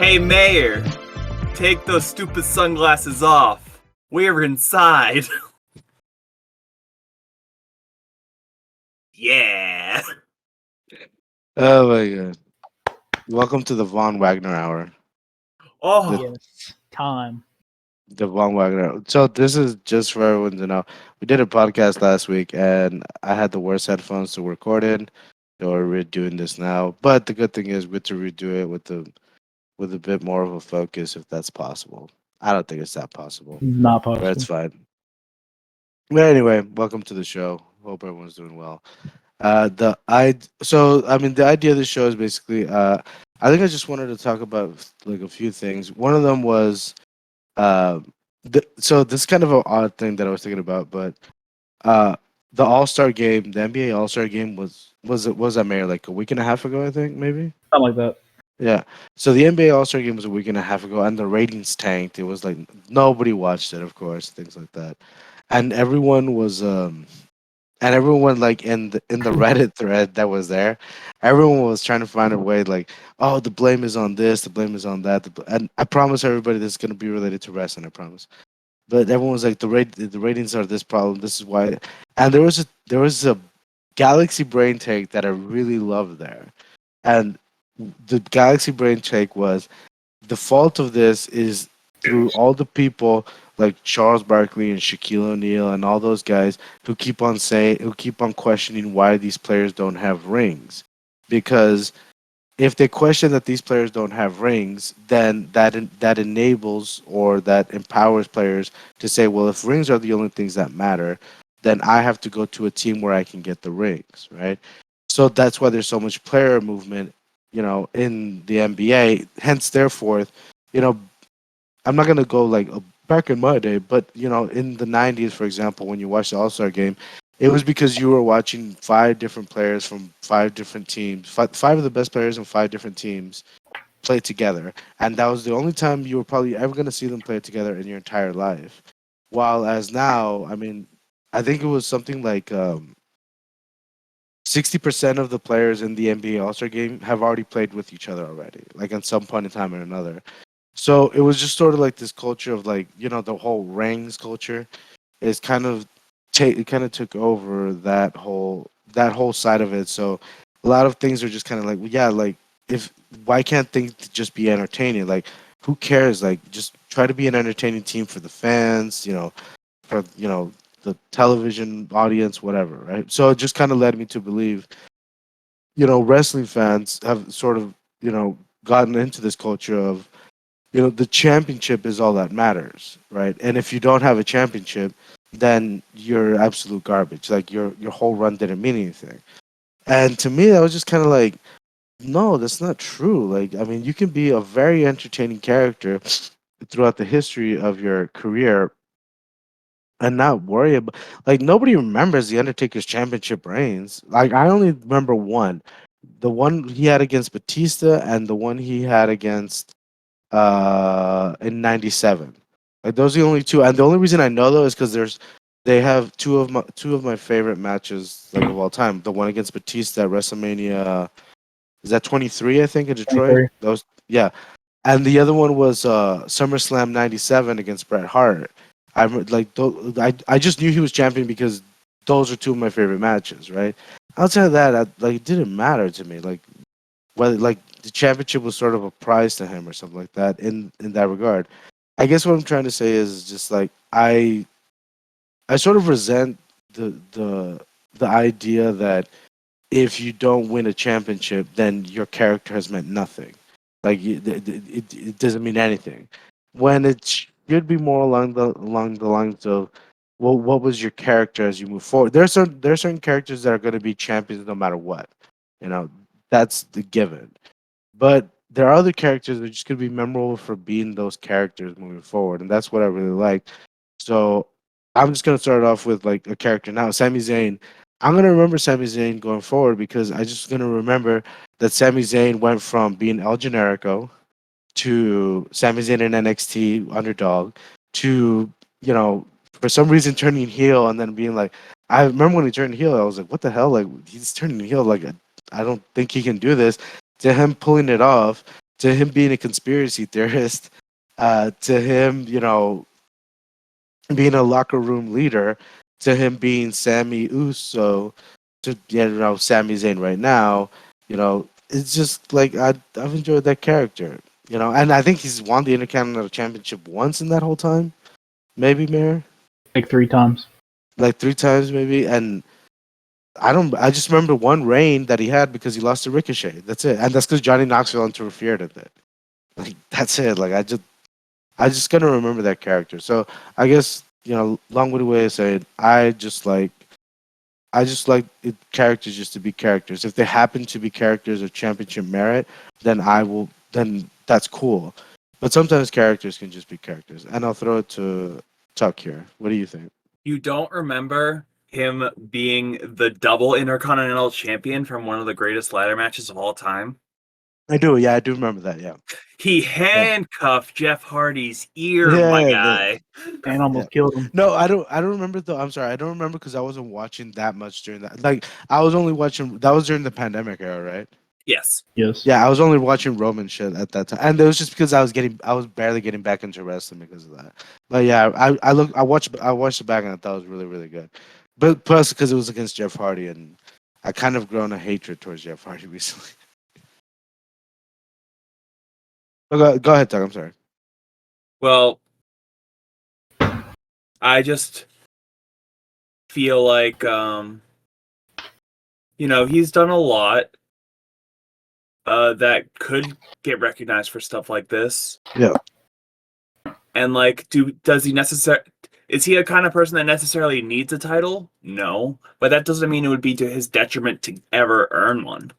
Hey, Mayor, take those stupid sunglasses off. We're inside. Yeah. Oh my god. Welcome to the Von Wagner Hour. Oh, Yes, time. The Von Wagner Hour. So this is just for everyone to know. We did a podcast last week and I had the worst headphones to record in. So we're redoing this now. But the good thing is we get to redo it with a bit more of a focus if that's possible. I don't think it's that possible. Not But it's possible. fine. But anyway, welcome to the show. Hope everyone's doing well. The idea of the show is basically I think I just wanted to talk about like a few things. One of them was uh so this is kind of an odd thing that I was thinking about, but uh the All-Star game, the NBA All-Star game was that Mayor like a week and a half ago, I think, maybe? Something like that. Yeah. So the NBA All-Star game was a week and a half ago and the ratings tanked. It was like nobody watched it, of course, things like that. And everyone like in the Reddit thread that was there, everyone was trying to find a way like, oh, the blame is on this, the blame is on that, and I promise everybody this is gonna be related to wrestling, I promise. But everyone was like, the ratings are this problem, this is why, and there was a Galaxy Brain take that I really loved there, and the Galaxy Brain take was the fault of this is through all the people like Charles Barkley and Shaquille O'Neal and all those guys who keep on questioning why these players don't have rings. Because if they question that these players don't have rings, then that enables or that empowers players to say, well, if rings are the only things that matter, then I have to go to a team where I can get the rings, right? So that's why there's so much player movement, in the NBA. Hence, therefore, you know, I'm not gonna go like back in my day, but in the '90s, for example, when you watched the All Star game, it was because you were watching five different players from five different teams, five of the best players in five different teams play together, and that was the only time you were probably ever gonna see them play together in your entire life. While as now, I mean, I think it was something like 60% of the players in the NBA All Star game have already played with each other already, like at some point in time or another. So it was just sort of like this culture of like the whole rings culture is it kind of took over that whole side of it. So a lot of things are just kind of like, well, yeah, like if why can't things just be entertaining? Like who cares? Like just try to be an entertaining team for the fans, for the television audience, whatever, right? So it just kind of led me to believe, wrestling fans have sort of gotten into this culture of the championship is all that matters, right? And if you don't have a championship, then you're absolute garbage. Like your whole run didn't mean anything. And to me, that was just kind of like, no, that's not true. Like, I mean, you can be a very entertaining character throughout the history of your career and not worry about, like, nobody remembers the Undertaker's championship reigns. Like, I only remember one, the one he had against Batista and the one he had against in '97. Like those are the only two, and the only reason I know though is because they have two of my favorite matches like of all time. The one against Batista at WrestleMania, is that 23? I think in Detroit. 23. Those, yeah, and the other one was SummerSlam '97 against Bret Hart. I just knew he was champion because those are two of my favorite matches, right? Outside of that, it didn't matter to me. Like whether like the championship was sort of a prize to him or something like that in that regard. I guess what I'm trying to say is just like I sort of resent the idea that if you don't win a championship, then your character has meant nothing. Like it doesn't mean anything. When it should be more along the lines of, well, what was your character as you move forward? There are certain characters that are going to be champions no matter what. You know, that's the given. But there are other characters that are just gonna be memorable for being those characters moving forward, and that's what I really like. So I'm just gonna start off with like a character now, Sami Zayn. I'm gonna remember Sami Zayn going forward because I just gonna remember that Sami Zayn went from being El Generico to Sami Zayn in NXT underdog to for some reason turning heel and then being like, I remember when he turned heel, I was like, what the hell? Like he's turning heel. Like I don't think he can do this. To him pulling it off to him being a conspiracy theorist, to him, being a locker room leader, to him being Sammy Uso, to Sami Zayn right now. It's just like I've enjoyed that character. And I think he's won the Intercontinental Championship once in that whole time, maybe, Mayor, Like 3 times. like 3 times maybe, and I just remember one reign that he had because he lost to Ricochet. That's it, and that's because Johnny Knoxville interfered in it. Like that's it. Like I just gonna remember that character. So I guess long-winded way of saying I just like characters just to be characters. If they happen to be characters of championship merit, then I will. Then that's cool. But sometimes characters can just be characters, and I'll throw it to Tuck here. What do you think? You don't remember him being the double Intercontinental Champion from one of the greatest ladder matches of all time? I do. Yeah, I do remember that. Yeah. He Yeah. handcuffed Jeff Hardy's ear, my Yeah. guy. And Yeah. almost killed him. No, I don't. I don't remember though. I'm sorry. I don't remember because I wasn't watching that much during that. Like I was only watching. That was during the pandemic era, right? Yes. Yes. Yeah, I was only watching Roman shit at that time, and it was just because I was barely getting back into wrestling because of that. But yeah, I watched it back and I thought it was really really good. But plus because it was against Jeff Hardy, and I kind of grown a hatred towards Jeff Hardy recently. Go ahead, Doug. I'm sorry. Well, I just feel like he's done a lot that could get recognized for stuff like this. Yeah. And like, does he is he a kind of person that necessarily needs a title? No, but that doesn't mean it would be to his detriment to ever earn one.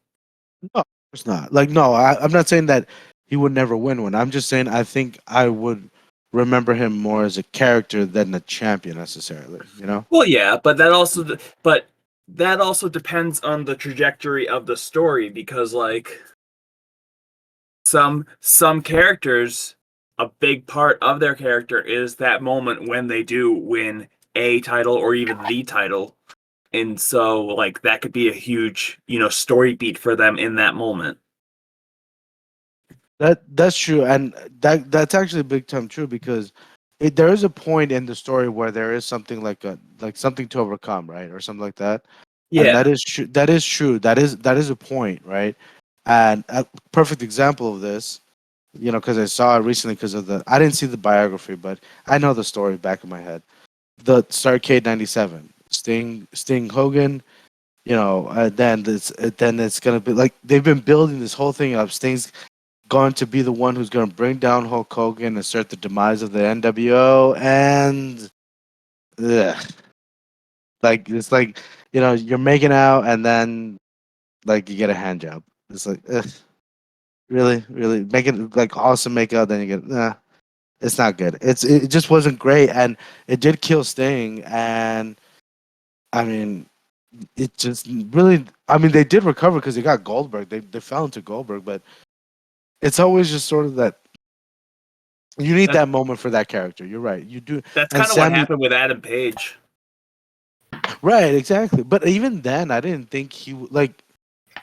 No, it's not. Like, no, I'm not saying that he would never win one. I'm just saying I think I would remember him more as a character than a champion necessarily. Well, yeah, but that also depends on the trajectory of the story because like some characters, a big part of their character is that moment when they do win a title or even the title. And so like that could be a huge, story beat for them in that moment. That's true, and that's actually big time true because there is a point in the story where there is something like something to overcome, right, or something like that, and Yeah. that is true. That is true. That is a point, right? And a perfect example of this, because I saw it recently because I didn't see the biography, but I know the story back in my head. The Starrcade '97, Sting Hogan. Then it's gonna be like they've been building this whole thing up. Sting's going to be the one who's going to bring down Hulk Hogan and assert the demise of the NWO. And ugh, like it's like you're making out and then like you get a hand job. It's like ugh, really, really making like awesome makeout, then you get it's not good. It just wasn't great, and it did kill Sting. And I mean, it just really. I mean, they did recover because they got Goldberg. They fell into Goldberg, but it's always just sort of that. You need That, that moment for that character. You're right. You do. that's And kind of what Sammy, happened with Adam Page. right? Exactly. But even then, I didn't think like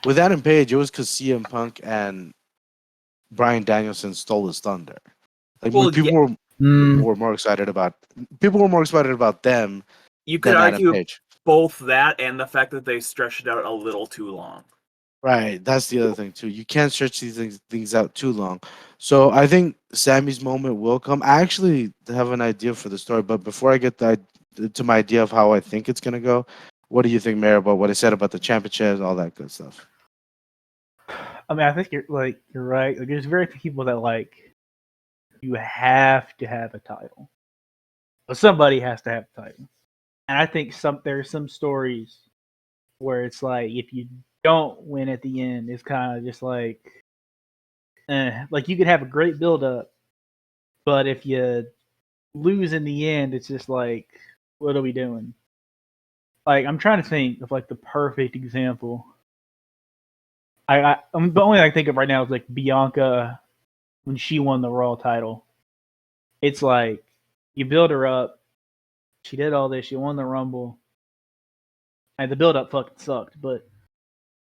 with Adam Page. It was because CM Punk and Bryan Danielson stole his thunder. Like Well, yeah, people were more excited about them you could than Adam argue Page. both that and the fact that they stretched it out a little too long. Right. That's the other thing too. You can't stretch these things out too long. So I think Sammy's moment will come. I actually have an idea for the story, but before I get to my idea of how I think it's gonna go, what do you think, Mayor, about what I said about the championships, all that good stuff? I mean, I think you're right. Like, there's very few people that like you have to have a title, but somebody has to have a title. And I think there's some stories where it's like if you don't win at the end, it's kind of just like you could have a great build up, but if you lose in the end, it's just like, what are we doing? Like, I'm trying to think of like the perfect example. The only thing I can think of right now is like Bianca when she won the Raw title. It's like you build her up, she did all this, she won the Rumble, and the build up fucking sucked, but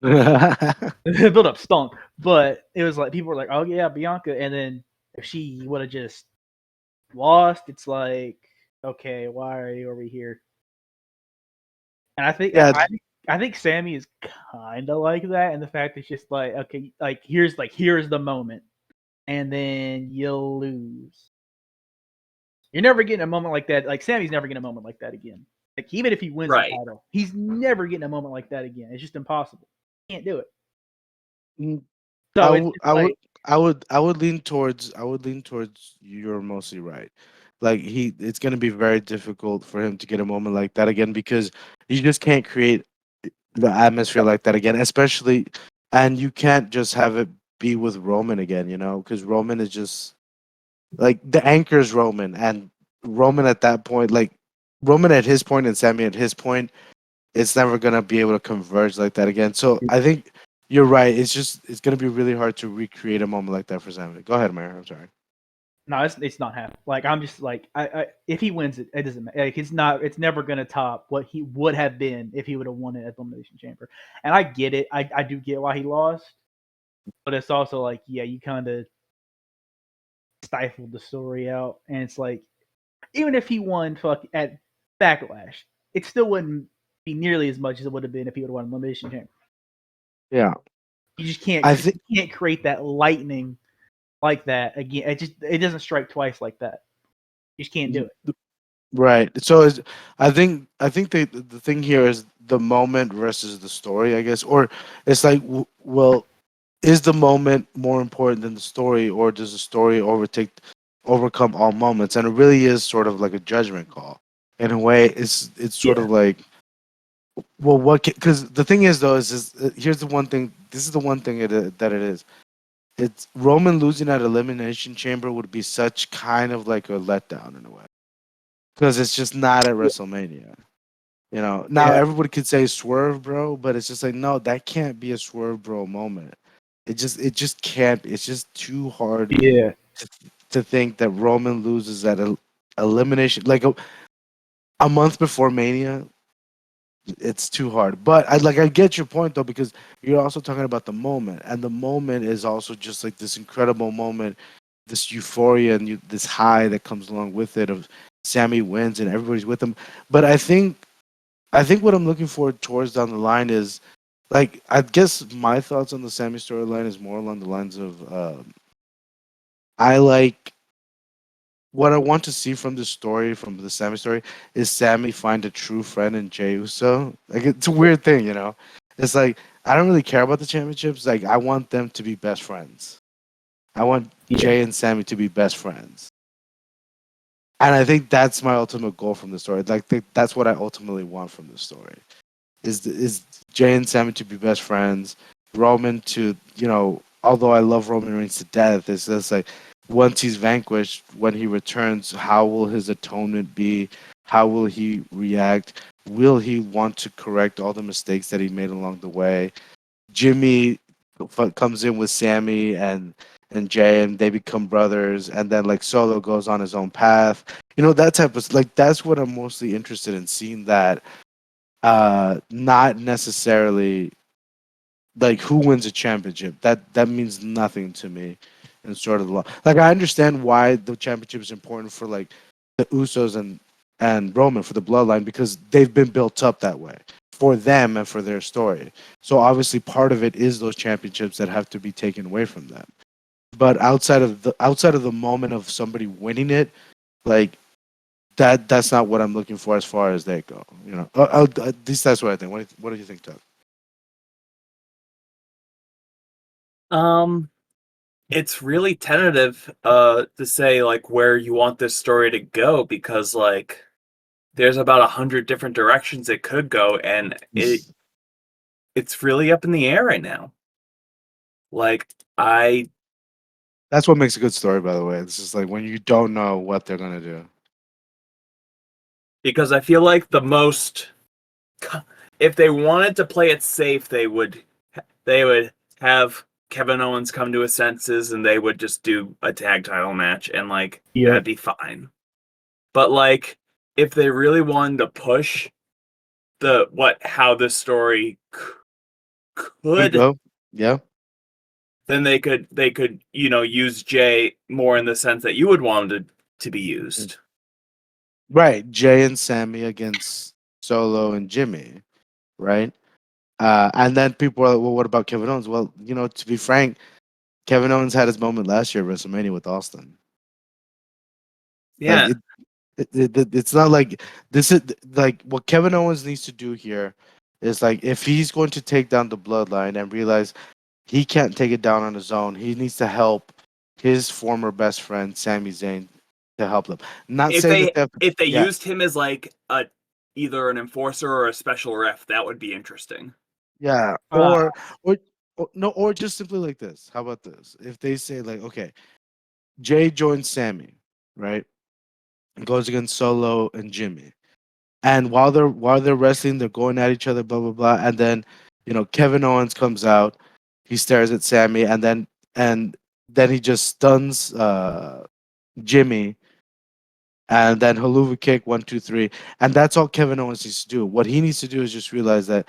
The build up stunk, but it was like people were like, "Oh yeah, Bianca," and then if she would have just lost, it's like, okay, why are you over here? And I think Yeah, I think Sammy is kind of like that, and the fact it's just like, okay, here's the moment, and then you'll lose. You're never getting a moment like that. Like Sammy's never getting a moment like that again. Like even if he wins the Right. title, he's never getting a moment like that again. It's just impossible. Can't do it. mm, So it's, it's like, I would lean towards you're mostly right. Like it's gonna be very difficult for him to get a moment like that again because you just can't create the atmosphere like that again, especially, and you can't just have it be with Roman again, because Roman is just like the anchor is Roman, and Roman at that point, like Roman at his point and Sammy at his point, it's never gonna be able to converge like that again. So I think you're right. It's gonna be really hard to recreate a moment like that for Sammy. Go ahead, Mayor. I'm sorry. no, it's not happening. Like I'm just like, I if he wins it, it doesn't matter. Like it's never gonna top what he would have been if he would have won it at the Elimination Chamber. And I get it. I do get why he lost, but it's also like, yeah, you kind of stifled the story out, and it's like, even if he won fuck at Backlash, it still wouldn't be nearly as much as it would have been if he would have won Elimination Chamber. Yeah, You just can't I think create that lightning like that again. It doesn't strike twice like that. You just can't do it. right. I think the thing here is the moment versus the story, I guess, or it's like, well, is the moment more important than the story, or does the story overcome all moments? And it really is sort of like a judgment call. In a way, it's sort Yeah. of like, well, what? Because the thing is, though, is here's the one thing. This is the one thing that it is. It's Roman losing at Elimination Chamber would be such kind of like a letdown in a way, because it's just not at WrestleMania. Now Yeah. everybody could say swerve, bro, but it's just like, no, that can't be a swerve, bro moment. It just can't. It's just too hard Yeah. to, to think that Roman loses at elimination, like a month before Mania. It's too hard. But I get your point though, because you're also talking about the moment, and the moment is also just like this incredible moment, this euphoria and this high that comes along with it of Sammy wins and everybody's with him. But I think what I'm looking forward towards down the line is, like, I guess my thoughts on the Sammy storyline is more along the lines of, I like what I want to see from the story, from the Sammy story, is Sammy find a true friend in Jey Uso. Like, it's a weird thing, you know. It's like I don't really care about the championships. Like, I want them to be best friends. I want Yeah. Jey and Sammy to be best friends, and I think that's my ultimate goal from the story. Like, that's what I ultimately want from the story. Is Jay and Sammy to be best friends, Roman to, although I love Roman Reigns to death, it's just like once he's vanquished, when he returns, how will his atonement be? How will he react? Will he want to correct all the mistakes that he made along the way? Jimmy comes in with Sammy and Jay, and they become brothers, and then like Solo goes on his own path. That type of, like, that's what I'm mostly interested in seeing, that not necessarily like who wins a championship. That means nothing to me in sort of the law. Like, I understand why the championship is important for like the Usos and Roman, for the bloodline, because they've been built up that way for them and for their story. So obviously part of it is those championships that have to be taken away from them. But outside of the moment of somebody winning it, like, that's not what I'm looking for as far as they go. At least that's what I think. What do you think, Doug? Um, it's really tentative to say like where you want this story to go because like there's about 100 different directions it could go and it's really up in the air right now. Like I That's what makes a good story, by the way. It's just like when you don't know what they're gonna do. because I feel like the most if they wanted to play it safe they would have Kevin Owens come to his senses and they would just do a tag title match and like Yeah. that'd be fine. But like if they really wanted to push how this story Could could, go. Yeah. then they could use Jay more in the sense that you would want him to be used. Right. Jay and Sammy against Solo and Jimmy. Right. And then people are like, well, what about Kevin Owens? Well, to be frank, Kevin Owens had his moment last year at WrestleMania with Austin. Like Yeah. it's not like this is like what Kevin Owens needs to do here is like if he's going to take down the bloodline and realize he can't take it down on his own, he needs to help his former best friend Sami Zayn to help them. Not If saying that they they have, if they yeah, used him as like a either an enforcer or a special ref, that would be interesting. yeah, Uh, or no, or just simply like this. How about this? If they say like, okay, Jay joins Sammy, right, and goes against Solo and Jimmy. And while they're wrestling, they're going at each other, blah blah blah. And then, Kevin Owens comes out, he stares at Sammy, and then he just stuns Jimmy, and then haluva kick 1 2 3, and that's all Kevin Owens needs to do. What he needs to do is just realize that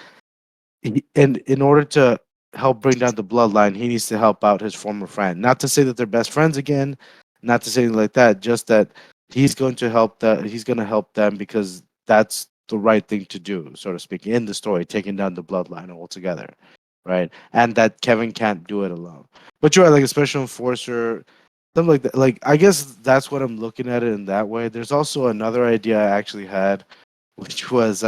in order to help bring down the bloodline, he needs to help out his former friend. Not to say that they're best friends again, not to say anything like that. Just that he's going to help them because that's the right thing to do, so to speak, in the story, taking down the bloodline altogether, right? And that Kevin can't do it alone. But you're right, like a special enforcer, something like that. Like I guess that's what I'm looking at it in that way. There's also another idea I actually had, which was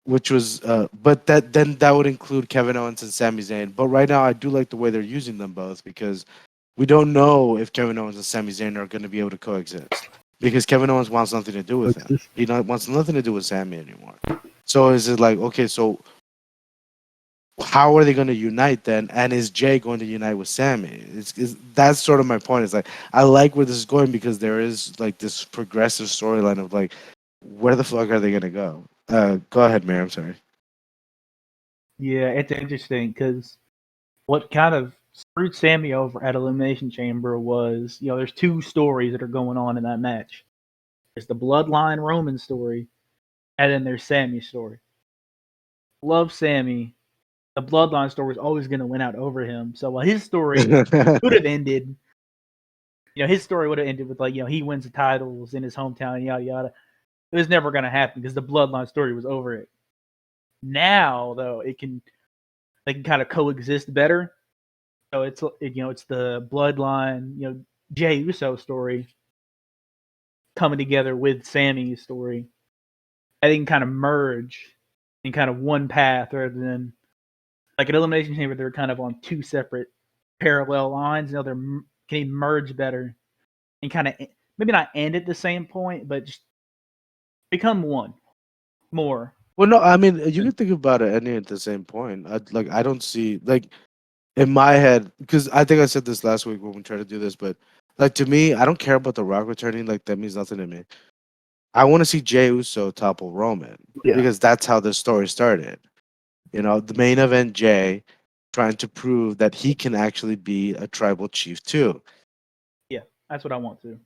but that would include Kevin Owens and Sami Zayn. But right now, I do like the way they're using them both because we don't know if Kevin Owens and Sami Zayn are going to be able to coexist because Kevin Owens wants nothing to do with him. He not, wants nothing to do with Sami anymore. So is it like okay? So how are they going to unite then? And is Jay going to unite with Sami? That's sort of my point. It's like I like where this is going because there is like this progressive storyline of like where the fuck are they going to go? Go ahead, Mary. I'm sorry. yeah, it's interesting because what kind of screwed Sammy over at Elimination Chamber was, there's two stories that are going on in that match. There's the Bloodline Roman story, and then there's Sammy's story. Love Sammy. The Bloodline story is always going to win out over him. So while his story could have ended, his story would have ended with like, he wins the titles in his hometown, yada yada. It was never going to happen because the Bloodline story was over it. Now though, they can kind of coexist better. So it's the Bloodline, Jey Uso story coming together with Sammy's story. I think kind of merge in kind of one path rather than like an Elimination Chamber. They're kind of on two separate parallel lines. They're can merge better and kind of maybe not end at the same point, but just become one more. Well, no, I mean you can think about it any at the same point. I don't see like in my head because I think I said this last week when we tried to do this, but like to me, I don't care about the Rock returning. Like that means nothing to me. I want to see Jey Uso topple Roman Yeah, because that's how the story started. The main event, Jey trying to prove that he can actually be a tribal chief too. yeah, that's what I want to.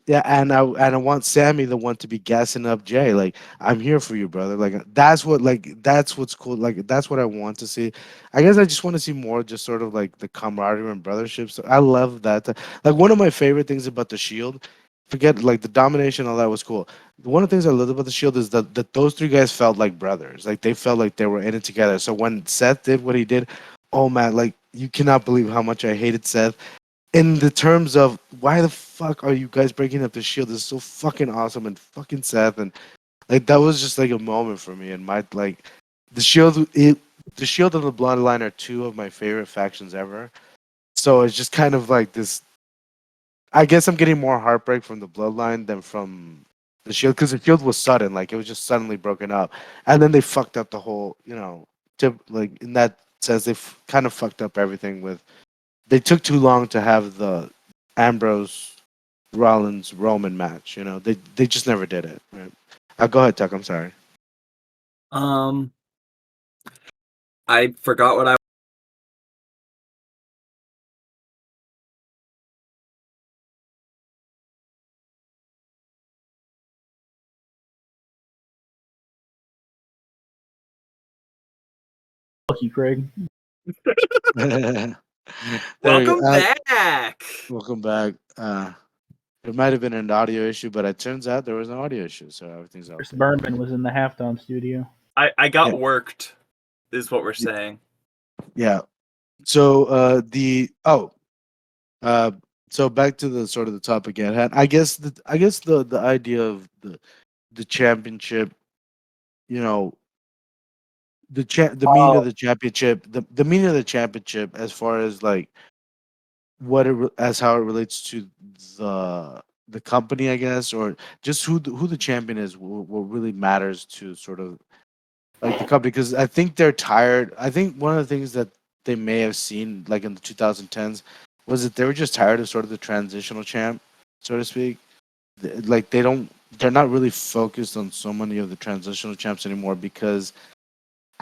Yeah, and I want Sammy the one to be gassing up Jay. Like, I'm here for you, brother. That's what's cool. Like that's what I want to see. I guess I just want to see more just sort of like the camaraderie and brothership. So I love that. Like one of my favorite things about the Shield, forget like the domination, all that was cool. One of the things I loved about the Shield is that those three guys felt like brothers. Like they felt like they were in it together. So when Seth did what he did, oh man, like you cannot believe how much I hated Seth in the terms of why the fuck are you guys breaking up the Shield? This is so fucking awesome and fucking Seth and like that was just like a moment for me and my like the Shield the Shield and the Bloodline are two of my favorite factions ever. So it's just kind of like this. I guess I'm getting more heartbreak from the Bloodline than from the Shield because the Shield was sudden, like it was just suddenly broken up, and then they fucked up the whole, like in that sense they kind of fucked up everything with they took too long to have the Ambrose Rollins Roman match. They just never did it. Right? Go ahead, Tuck. I'm sorry. Um, I forgot what I. Fuck you, Craig. There we go. Welcome back. Welcome back. There might have been an audio issue, but it turns out there was an audio issue, so everything's Chris okay. Berman was in the halftime studio. I got Yeah. worked, is what we're saying. Yeah. So so back to the sort of the topic at hand. I guess the idea of the championship, you know, the meaning of the championship, the meaning of the championship as far as like as how it relates to the company, I guess, or just who the champion is, what really matters to sort of like the company, because I think they're tired. I think one of the things that they may have seen like in the 2010s was that they were just tired of sort of the transitional champ, so to speak. Like they're not really focused on so many of the transitional champs anymore because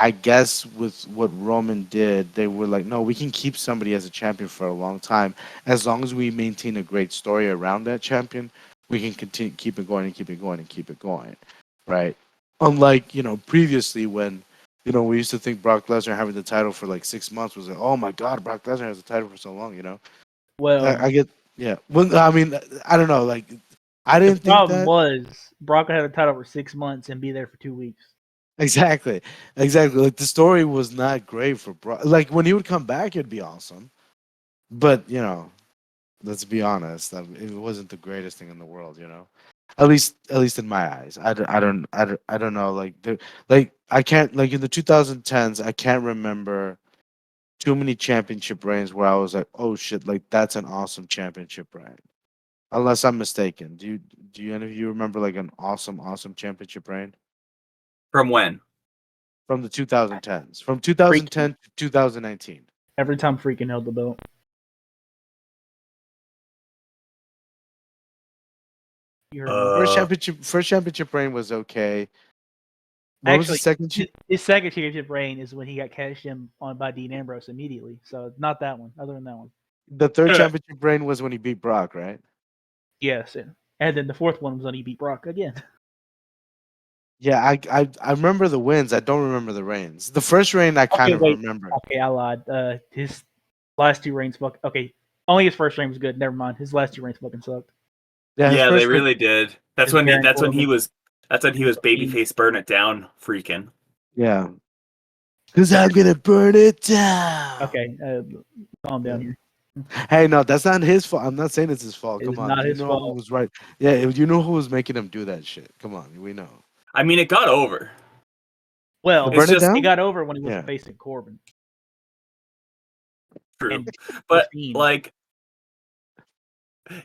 I guess with what Roman did, they were like, no, we can keep somebody as a champion for a long time as long as we maintain a great story around that champion. We can continue keep it going and keep it going and keep it going, right? Unlike previously when we used to think Brock Lesnar having the title for like 6 months was like, oh my god, Brock Lesnar has the title for so long. Well, I get yeah. Well, I mean, I don't know. Like, I the didn't think problem that. was Brock would have the title for 6 months and be there for 2 weeks. Exactly. Exactly. Like the story was not great for Brock. Like when he would come back, it'd be awesome. But let's be honest, it wasn't the greatest thing in the world. At least in my eyes. I don't know. Like I can't like in the 2010s. I can't remember too many championship reigns where I was like, oh shit, like that's an awesome championship reign. Unless I'm mistaken. Do you any of you remember like an awesome championship reign? From when? From the 2010s, from Freaking 2010 to 2019. every time Freaking held the belt. You heard me. First championship reign was okay. What was the Actually, second? his second championship reign is when he got cashed in on by Dean Ambrose immediately. So not that one. Other than that one, The third championship reign was when he beat Brock, right? yes. And then the fourth one was when he beat Brock again. Yeah, I remember the wins. I don't remember the reigns. The first reign I kind Okay, of wait. remember. Okay, I lied. His last two reigns fuck. Okay, only his first reign was good. Never mind. His last two reigns fucking sucked. Yeah, his Yeah, they first reign. really did. That's His when Baron that's when he Corbin. was babyface burn it down freaking. Yeah, because I'm gonna burn it down. Okay, calm down here. Hey, no, that's not his fault. I'm not saying it's his fault. It Come is on, not you his know who fault. was right. Yeah, you know who was making him do that shit. Come on, we know. I mean, it got over. Well, It's Burn it just it down. got over when he was Yeah. facing Corbin. true. And But Fiend. like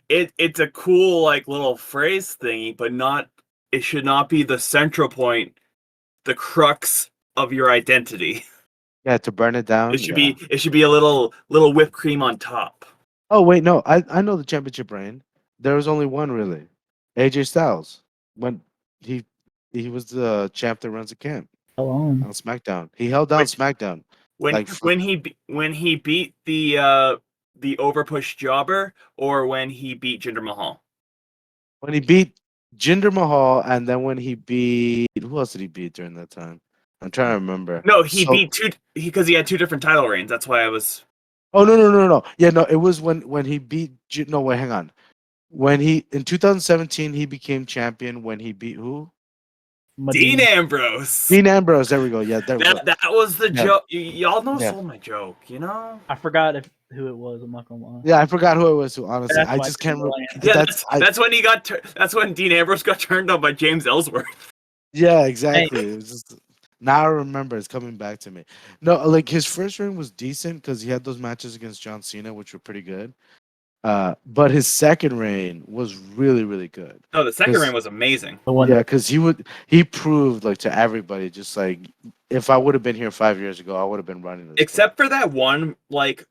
it's a cool like little phrase thingy, but not it should not be the central point, the crux of your identity. Yeah, to burn it down. Yeah. It should be a little whipped cream on top. Oh wait, no, I know the championship reign. There was only one really. AJ Styles when he he was the champ that runs the camp alone. on SmackDown. He held down Which SmackDown like for when he beat the overpush jobber, or when he beat Jinder Mahal. when he beat Jinder Mahal, and then when he beat who else did he beat during that time? I'm trying to remember. No, he So beat two because he had two different title reigns. That's why I was. oh no. Yeah, no, it was when he beat no wait, hang on. When he in 2017 he became champion when he beat who? Dean Medina. Ambrose. Dean Ambrose. There we go. Yeah, there we go. That was the Yeah, joke. Y'all know yeah. stole my joke, you know? I forgot who it was. I'm not gonna lie. Yeah, I forgot who it was. Who honestly, That's I why just I can't. the land. Yeah, That's I. that's when that's when Dean Ambrose got turned on by James Ellsworth. Yeah, Hey, exactly. It was just now I remember it's coming back to me. No, like his first reign was decent because he had those matches against John Cena, which were pretty good. But his second reign was really good. No, the second reign Cause was amazing. the one yeah, because he proved like to everybody just like if I would have been here 5 years ago, I would have been running this. Except for that one like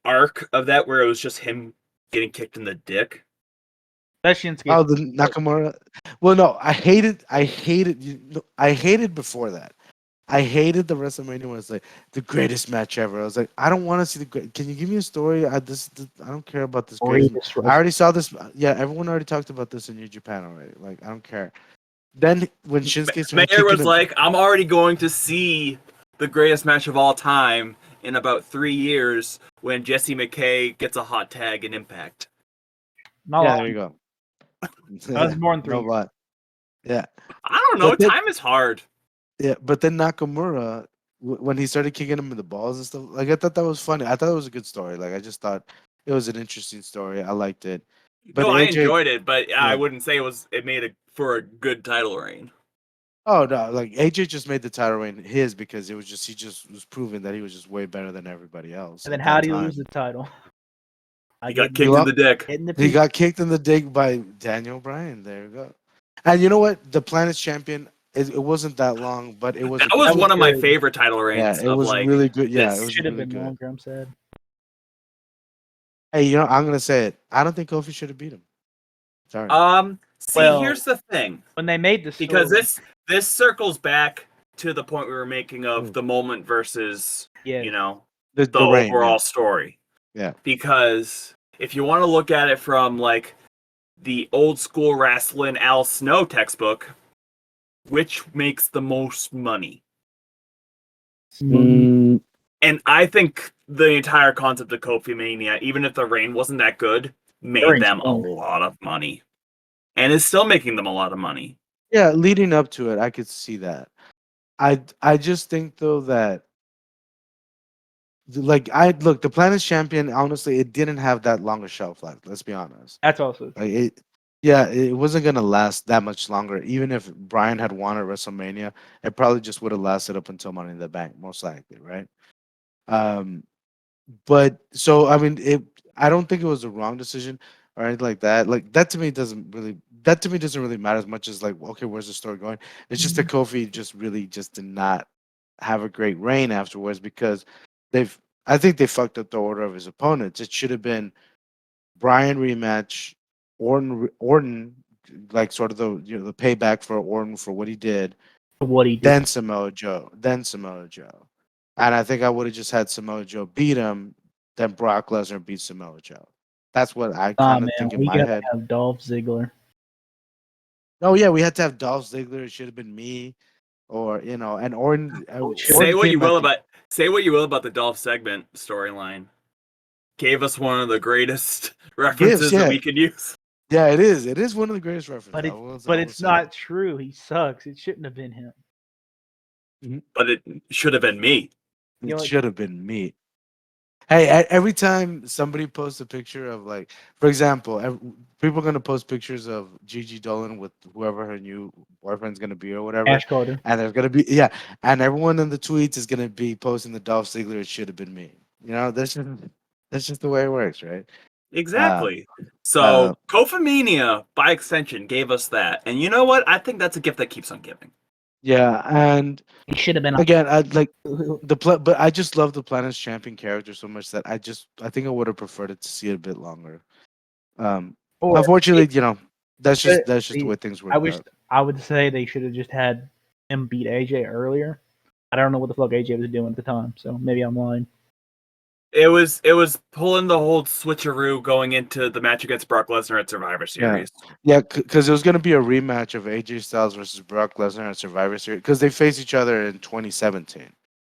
arc of that where it was just him getting kicked in the dick. that Shinsuke. Oh, the Nakamura. Well, no, I hated before that. I hated the WrestleMania when it's like the greatest match ever. I was like, I don't want to see the great. Can you give me a story? I don't care about this great. I already saw this. Yeah, everyone already talked about this in New Japan already. Like, I don't care. Then when Shinsuke started Mayor kicking was him, like, I'm already going to see the greatest match of all time in about 3 years when Jesse McKay gets a hot tag in Impact. Not Yeah, long. there you go. That was more than 3 No, years. but yeah, I don't know. but then Time is hard. yeah, but then Nakamura, when he started kicking him in the balls and stuff, like I thought that was funny. I thought it was a good story. Like I just thought it was an interesting story. I liked it. But No, I AJ, enjoyed it, but I yeah. wouldn't say it made it for a good title reign. Oh no, like AJ just made the title reign his because he just was proving that he was just way better than everybody else And then at how that do you lose time. the title? I He got get kicked in the dick. in the He P. got kicked in the dick by Daniel Bryan. There you go. And you know what? The Planet's champion. It wasn't that long, but it was That a good was That was one of match. my good. favorite title Yeah, reigns it of was like really good. Yeah, it this. was Should have really been good. longer. I'm sad. Hey, I'm gonna say it. I don't think Kofi should have beat him. Sorry. See, Well, here's the thing. when they made the Because story, this circles back to the point we were making of Mm. the moment versus yeah, the The reign. Yeah, overall story. yeah. Because if you want to look at it from like the old school wrestling Al Snow textbook, which makes the most money? Mm, And I think the entire concept of Kofi Mania, even if the reign wasn't that good, made Reigns them a won. lot of money. And is still making them a lot of money. yeah, leading up to it, I could see that. I just think though that like I look the Planet's champion. Honestly, it didn't have that long a shelf life. Let's be honest. That's also true. Like it, yeah, it wasn't gonna last that much longer. Even if Brian had won at WrestleMania, it probably just would have lasted up until Money in the Bank, most likely, right? Um, but so I mean, I don't think it was a wrong decision or anything like that. Like that to me doesn't really matter as much as like, okay, where's the story going? It's just that Kofi just really just did not have a great reign afterwards because they've. I think they fucked up the order of his opponents. It should have been Bryan rematch, Orton, like sort of the payback for Orton for what he did, What he did. then Samoa Joe, and I think I would have just had Samoa Joe beat him, then Brock Lesnar beat Samoa Joe. That's what I Nah, kind of man, think in we my gotta head. have Dolph Ziggler. Oh yeah, we had to have Dolph Ziggler. It should have been me, or and Orton. Say Orton what you came, I will think. about the Dolph segment storyline. Gave us one of the greatest Gifts, references that yeah, we could use. yeah, it is. It is one of the greatest references. But I it's will, but I will it's say that. not true. He sucks. It shouldn't have been him. Mhm. But it should have been me. You know It what? should have been me. Hey, every time somebody posts a picture of like, for example, people are gonna post pictures of Gigi Dolan with whoever her new boyfriend's gonna be or whatever, Ash Carter. and there's gonna be yeah, and everyone in the tweets is gonna be posting the Dolph Ziggler. It should have been me. That's just the way it works, right? Uh, Exactly. uh, So Kofi by extension, gave us that. And you know what? I think that's a gift that keeps on giving. yeah, and He should have been on. again, I like but I just love the Planet's Champion character so much that I think I would have preferred it to see it a bit longer. Um, Or unfortunately, that's just the they- way things I worked wish out. I would say they should have just had him beat AJ earlier. I don't know what the fuck AJ was doing at the time, so maybe I'm lying. It was pulling the whole switcheroo going into the match against Brock Lesnar at Survivor Yeah, Series. yeah, because it was going to be a rematch of AJ Styles versus Brock Lesnar at Survivor Series because they faced each other in 2017,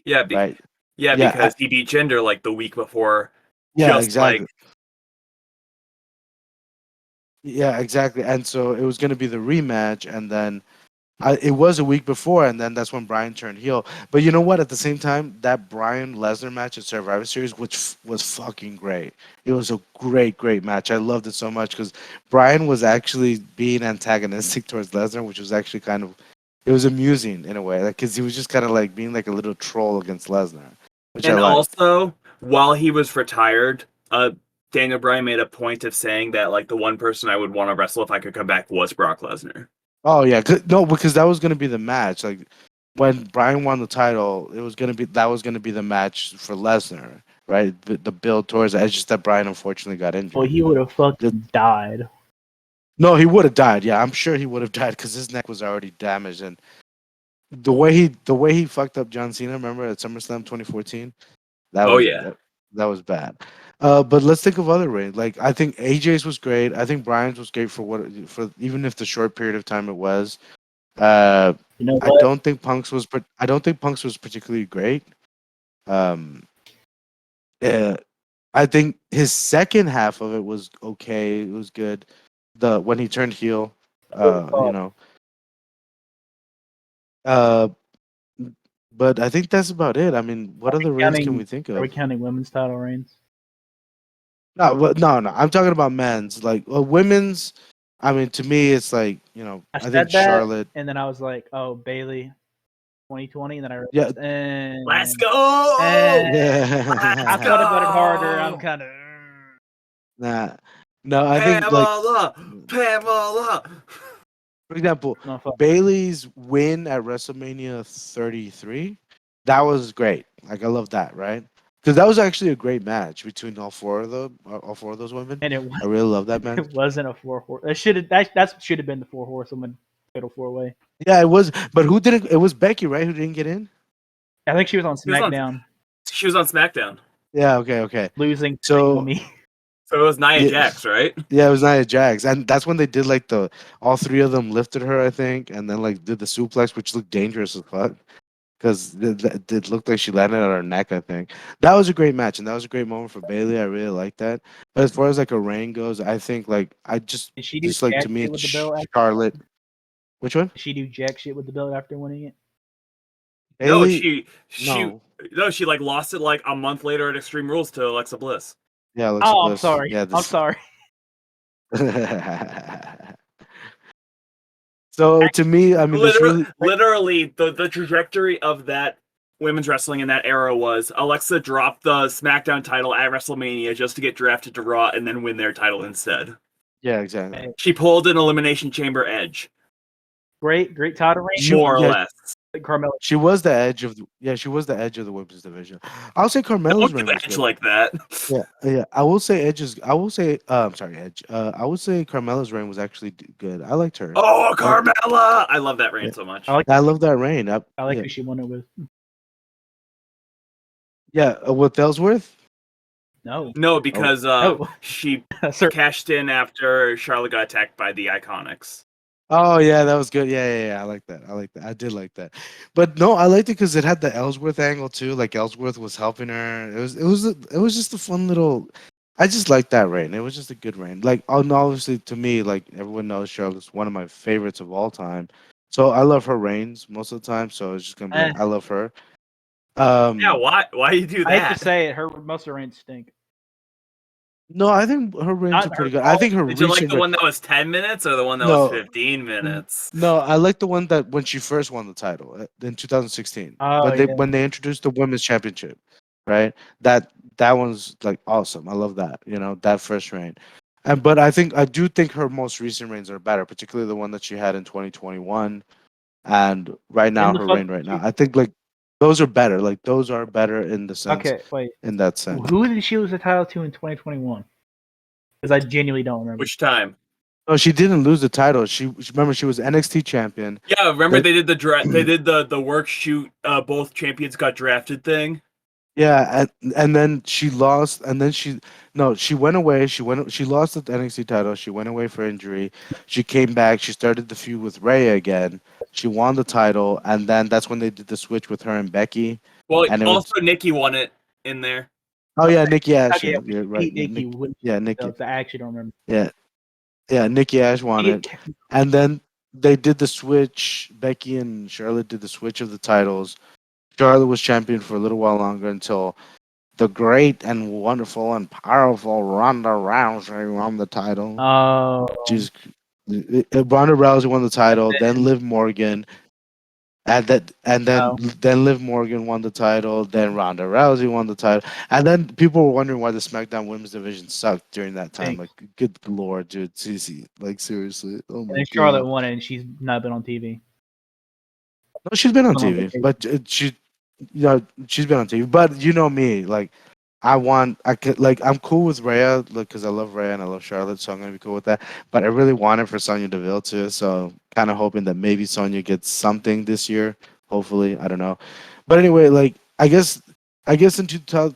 Yeah, right? Yeah, because he beat Jinder like the week before, yeah, just like exactly. Yeah, exactly. And so it was going to be the rematch, and then it was a week before, and then that's when Brian turned heel. But you know what? At the same time, that Brian Lesnar match at Survivor Series, which was fucking great. It was a great, great match. I loved it so much because Brian was actually being antagonistic towards Lesnar, which was actually kind of it was amusing in a way, like because he was just kind of like being like a little troll against Lesnar, which I and liked. also while he was retired, Daniel Bryan made a point of saying that like the one person I would want to wrestle if I could come back was Brock Lesnar. Oh yeah, no, because that was gonna be the match. Like when Brian won the title, that was gonna be the match for Lesnar, right? The build towards it. It's just that Brian unfortunately got Well, injured. he would have The- fucking died. no, he would have died. Yeah, I'm sure he would have died because his neck was already damaged, and the way he fucked up John Cena. Remember at SummerSlam 2014? That Oh was yeah. that was bad. But let's think of other ways. Like I think AJ's was great. I think Brian's was great for even if the short period of time it was. Uh, You know I what? don't think I don't think Punks was particularly great. Um, uh, I think his second half of it was okay. It was good. The when he turned heel, you know. Uh, but I think that's about it. I mean, what other reigns can we Counting? think Are we of? counting women's title reigns? No, no. I'm talking about men's. Like women's. I mean, to me, it's like I I think said that, Charlotte. and then I was like, "Oh, Bailey, 2020," and then I Yeah, realized, Let's and go! I Let's yeah. thought about it harder. I'm go! kind of. Nah, no. I think like Pamela! Pamela! for example, No, fuck. Bailey's win at WrestleMania 33. That was great. Like I love that, right? Because that was actually a great match between all four of those women. And I really love that match. it wasn't a four horse. That should have been the four horsewoman fatal four way. Yeah, it was. But who didn't? It was Becky, right? Who didn't get in? I think she was on She was on, SmackDown, she was on SmackDown. Yeah. Okay. Okay. losing to So Naomi. So it was Nia yeah, Jax, right? yeah, it was Nia Jax, and that's when they did like all three of them lifted her, I think, and then like did the suplex, which looked dangerous as fuck because it looked like she landed on her neck. I think that was a great match, and that was a great moment for Bailey. I really like that. But as far as like a reign goes, I think like I Did she do just like jack to me shit it's with the belt? Charlotte. Which one? Did she do jack shit with the belt after winning it? No, Bailey? she No. no, she like lost it like a month later at Extreme Rules to Alexa Bliss. Yeah, Alexa Oh, I'm Bliss. sorry. Yeah, I'm this. sorry. So to me, I mean, there's Literally, really literally, the trajectory of that women's wrestling in that era was Alexa dropped the SmackDown title at WrestleMania just to get drafted to Raw and then win their title instead. yeah, exactly. She pulled an Elimination Chamber edge, Great title reign. more or Yeah, less. Carmella. she was the edge of she was the edge of the women's division. I'll say Carmella's Don't do reign was edge good. like that. Yeah, yeah. I will say I will say I'm sorry, Edge. I would say Carmella's reign was actually good. I liked her. Oh, I, Carmella! I love that yeah, reign so I much. like. I love that reign. I like Yeah, who she won it with. yeah. With Ellsworth. No, No, Oh, because no. she Sir, cashed in after Charlotte got attacked by the Iconics. oh yeah, that was good. Yeah. I like that. I like that. I did like that. But no, I liked it because it had the Ellsworth angle too. Like Ellsworth was helping her. It was just a fun little. I just liked that reign. It was just a good reign. Like, oh, no, obviously to me, like everyone knows, Charlotte's one of my favorites of all time. So I love her reigns most of the time. So it's just gonna be eh, like I love her. Yeah, Um, why you do I hate to that? say it. Her most of her reigns stink. no, I think her reigns are Not her pretty good. I fault. think her Did you like recent the reign. one that was 10 minutes or the one that was No, 15 minutes? no, I like the one that when she first won the title in 2016 Oh yeah. when they introduced the women's championship, right? That that one's like awesome. I love that. That first reign. And but I do think her most recent reigns are better, particularly the one that she had in 2021 and right When now the her fuck reign right did now. she? I think like those are better. Like those are better in the sense Okay, wait. in that sense. Who did she lose the title to in 2021? Because I genuinely don't remember. Which time? No, she didn't lose the title. Remember she was NXT champion. Yeah, remember Then they did they did the work shoot both champions got drafted thing. Yeah, and then she lost, and then she went away. She lost the NXT title. She went away for injury. She came back. She started the feud with Rhea again. She won the title, and then that's when they did the switch with her and Becky. Well, And it was also Nikki won it in there. oh yeah, Nikki Ash. Okay, Yeah, when you're she right. beat Nikki, when Yeah, Nikki. I actually don't remember. Yeah, yeah, Nikki Ash won She it, and then they did the switch. Becky and Charlotte did the switch of the titles. Charlotte was champion for a little while longer until the great and wonderful and powerful Ronda Rousey won the title. Oh, She's Ronda Rousey won the and title, then then Liv Morgan, and oh, then Liv Morgan won the title, then Ronda Rousey won the title, and then people were wondering why the SmackDown Women's Division sucked during that time. thanks. Like, good lord, dude, CC, like seriously, oh And my then Charlotte god. won it, and she's not been on TV. No, she's been on Been on TV, vacation. but she's been on TV. But you know me, like I could like I'm cool with Rhea, like because I love Rhea and I love Charlotte, so I'm gonna be cool with that. But I really want it for Sonya Deville too, so kind of hoping that maybe Sonya gets something this year. Hopefully, I don't know. But anyway, like I guess in the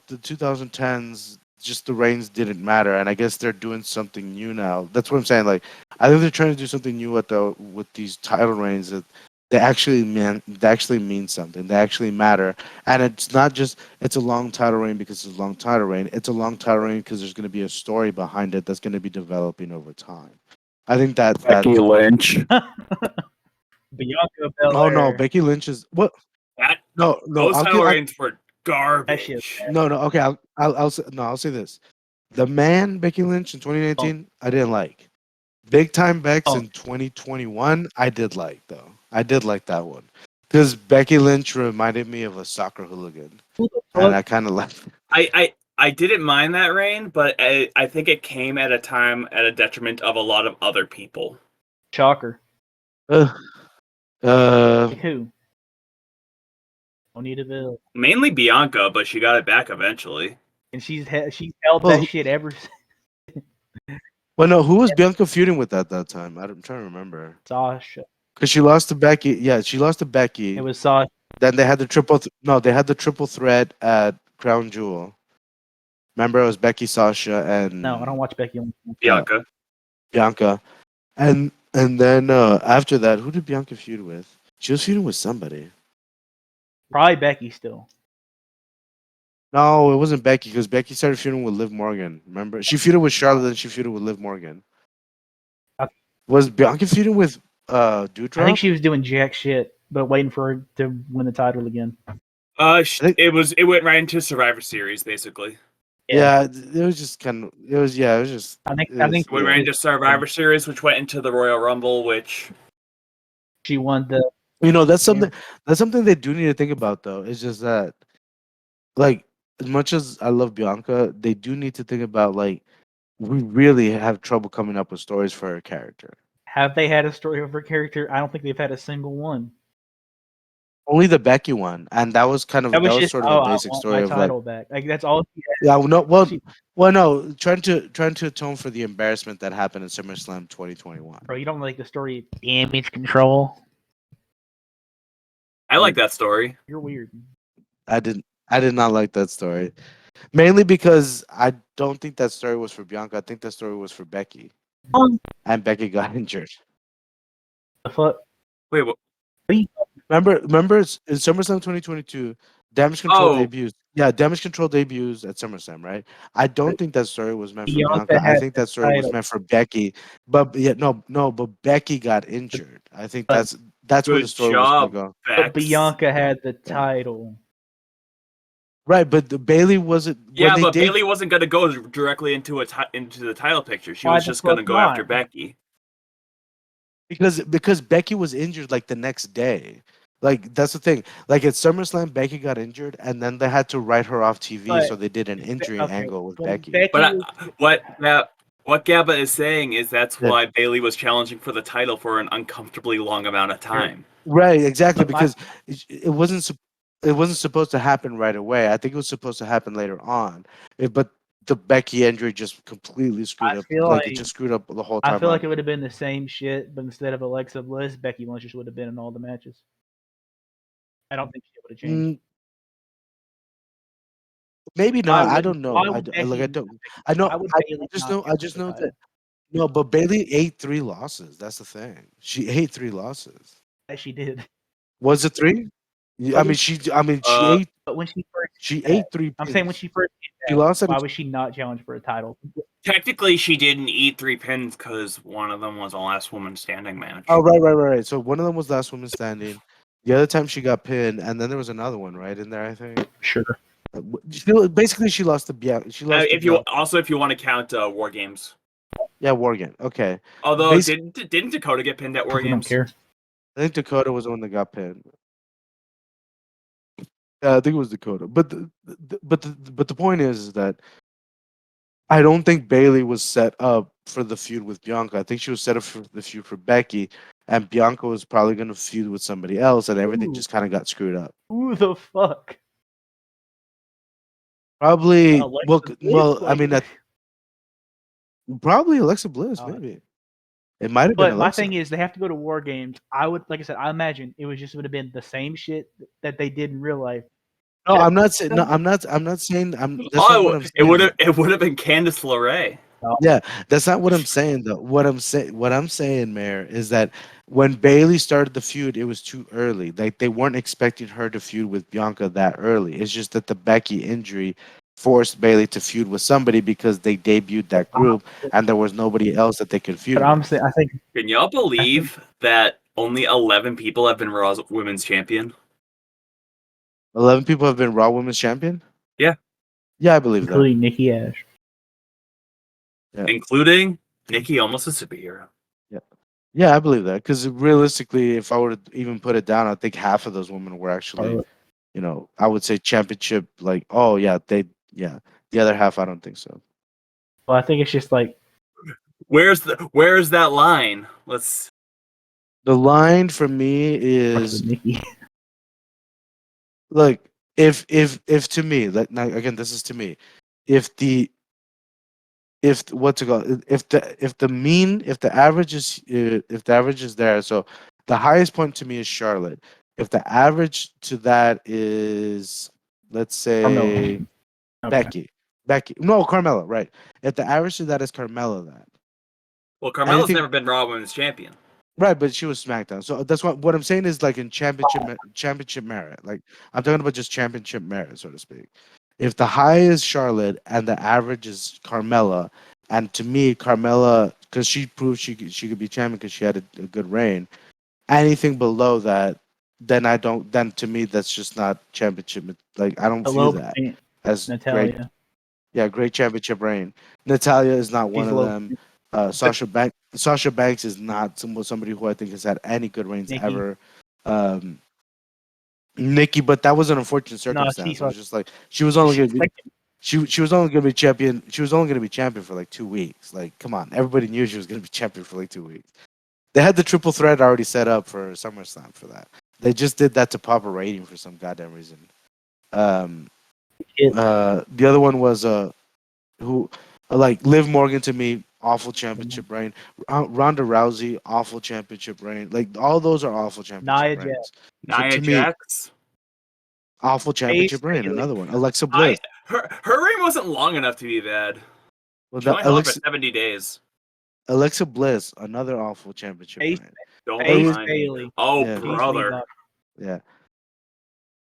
2010s, just the reigns didn't matter, and I guess they're doing something new now. That's what I'm saying. Like I think they're trying to do something new with these title reigns. They actually mean something. They actually matter. And it's not just it's a long title reign because it's a long title reign. It's a long title reign because there's going to be a story behind it that's going to be developing over time. I think that Becky Lynch. Bianca oh no, Belair. Becky Lynch is what? That No, those I'll title get reigns were garbage. no. Okay, I'll say this. The man Becky Lynch in 2019, I didn't like. Big Time Bex Oh. in 2021, I did like though. I did like that one because Becky Lynch reminded me of a soccer hooligan, Who the and fuck? I kind of liked. I didn't mind that reign, but I think it came at a time at a detriment of a lot of other people. Shocker. Uh, Like who? Onita Bill. Mainly Bianca, but she got it back eventually. And she's held Well, that shit ever since. well, no, who was Bianca feuding with at that time? I'm trying to remember. Sasha. Because she lost to Becky. Yeah, she lost to Becky. It was Sasha. Then they had the triple. They had the triple threat at Crown Jewel. Remember, it was Becky, Sasha, and No, I don't watch Becky. Bianca. Bianca. And then after that, who did Bianca feud with? She was feuding with somebody. Probably Becky still. No, it wasn't Becky because Becky started feuding with Liv Morgan. Remember, she feuded with Charlotte, then she feuded with Liv Morgan. Okay. Was Bianca feuding with I Doudrop? think she was doing jack shit, but waiting for her to win the title again. It went right into Survivor Series basically. Yeah, it was just kind of. It was just. I think It went right into Survivor Series, which went into the Royal Rumble, which she won the. That's something. That's something they do need to think about, though. It's just that, like, as much as I love Bianca, they do need to think about like we really have trouble coming up with stories for her character. Have they had a story of her character? I don't think they've had a single one. Only the Becky one, and that was kind of That was just sort of a I basic want story my of like title back. Like that's all. yeah, no, She- no, trying to atone for the embarrassment that happened in SummerSlam 2021. Bro, you don't like the story of damage control. I like that story. You're weird. I did not like that story, mainly because I don't think that story was for Bianca. I think that story was for Becky, and Becky got injured. The fuck? Wait, what? Remember, in SummerSlam 2022, Damage Control debuts. Yeah, Damage Control debuts at SummerSlam, right? I don't think that story was meant for Bianca. I think that story was meant for Becky. But yeah, but Becky got injured. I think that's where the story was going to go. But Bianca had the title. Right, but Bailey wasn't. Yeah, but Bailey wasn't going to go directly into the title picture. She was just going to go after Becky. Because Becky was injured like the next day. Like that's the thing. Like at SummerSlam, Becky got injured, and then they had to write her off TV, so they did an injury angle with Becky. But what Gabba is saying is that's why Bailey was challenging for the title for an uncomfortably long amount of time. Right, exactly, because it wasn't supposed to happen right away. I think it was supposed to happen later on, but the Becky injury just completely screwed up. Like it just screwed up the whole time. I feel like it would have been the same shit, but instead of Alexa Bliss, Becky Lynch just would have been in all the matches. I don't think she would have changed. Maybe not. I don't know. I just know that. No, but Bailey ate 3 losses. That's the thing. She ate 3 losses. That she did. Was it 3? I mean, she ate. But when she ate 3 pins. I'm saying when she first she lost. Why was she not challenged for a title? Technically, she didn't eat 3 pins because one of them was a last woman standing match. Oh, right. So one of them was last woman standing. The other time she got pinned, and then there was another one right in there. I think. Sure. Basically, she lost the Bianca. If you want to count War Games. Yeah, War Game. Okay. Although didn't Dakota get pinned at War Games? I don't care. I think Dakota was the one that got pinned. I think it was Dakota. But the point is that I don't think Bailey was set up for the feud with Bianca. I think she was set up for the feud for Becky, and Bianca was probably going to feud with somebody else, and everything just kind of got screwed up. Who the fuck? Probably. I mean, probably Alexa Bliss, maybe. It might have been Alexa. But my thing is, they have to go to War Games. I would, like I said, I imagine it would have been the same shit that they did in real life. No, I'm not saying. No, I'm not saying. It would have been Candice LeRae. Yeah, that's not what I'm saying though. What I'm saying, Mayor, is that when Bailey started the feud, it was too early. Like they weren't expecting her to feud with Bianca that early. It's just that the Becky injury forced Bailey to feud with somebody because they debuted that group and there was nobody else that they could feud But I'm with. saying, I think Can y'all believe that only 11 people have been Raw's Women's Champion? 11 people have been Raw Women's Champion? Yeah, Yeah, I believe that. including Nikki Ash. Yeah. including Nikki, almost a superhero. Yeah. Yeah, I believe that. Because realistically, if I were to even put it down, I think half of those women were actually, I would say championship. Like, oh yeah, yeah. The other half, I don't think so. Well, I think it's just like Where's that line? Let's. The line for me is Nikki. look, if to me, like now again, this is to me, if the if what's it called, if the mean, if the average is there, so the highest point to me is Charlotte. If the average to that is, let's say, Carmella. Okay. Becky, no, Carmella, right? If the average to that is Carmella, that Well, Carmella's anything. never been Raw Women's Champion. Right, but she was SmackDown. So that's what I'm saying is like in championship merit. Like I'm talking about just championship merit, so to speak. If the high is Charlotte and the average is Carmella, and to me Carmella, because she proved she could be champion because she had a good reign. Anything below that, then I don't. Then to me that's just not championship. Like I don't view Hello, that as great. Natalia. Yeah, great championship reign. Natalia is not one She's of low. them. Sasha Banks is not somebody who I think has had any good reigns Nikki. ever. Um, Nikki, but that was an unfortunate No, circumstance. It was just like she was only gonna be she was only gonna be champion. She was only gonna be champion for like 2 weeks. Like, come on, everybody knew she was gonna be champion for like 2 weeks. They had the triple threat already set up for SummerSlam for that. They just did that to pop a rating for some goddamn reason. The other one was who like Liv Morgan to me, awful championship reign. Ronda Rousey, awful championship reign. Like all those are awful championship Nia reigns. So Nia to me, Jax. awful Paige championship reign. Bailey. Another one, Alexa Bliss. Her reign wasn't long enough to be bad. Well, She only held on for 70 days. Alexa Bliss, another awful championship Paige, reign. Don't Paige remind me. Bailey. Oh, Yeah. brother. Yeah.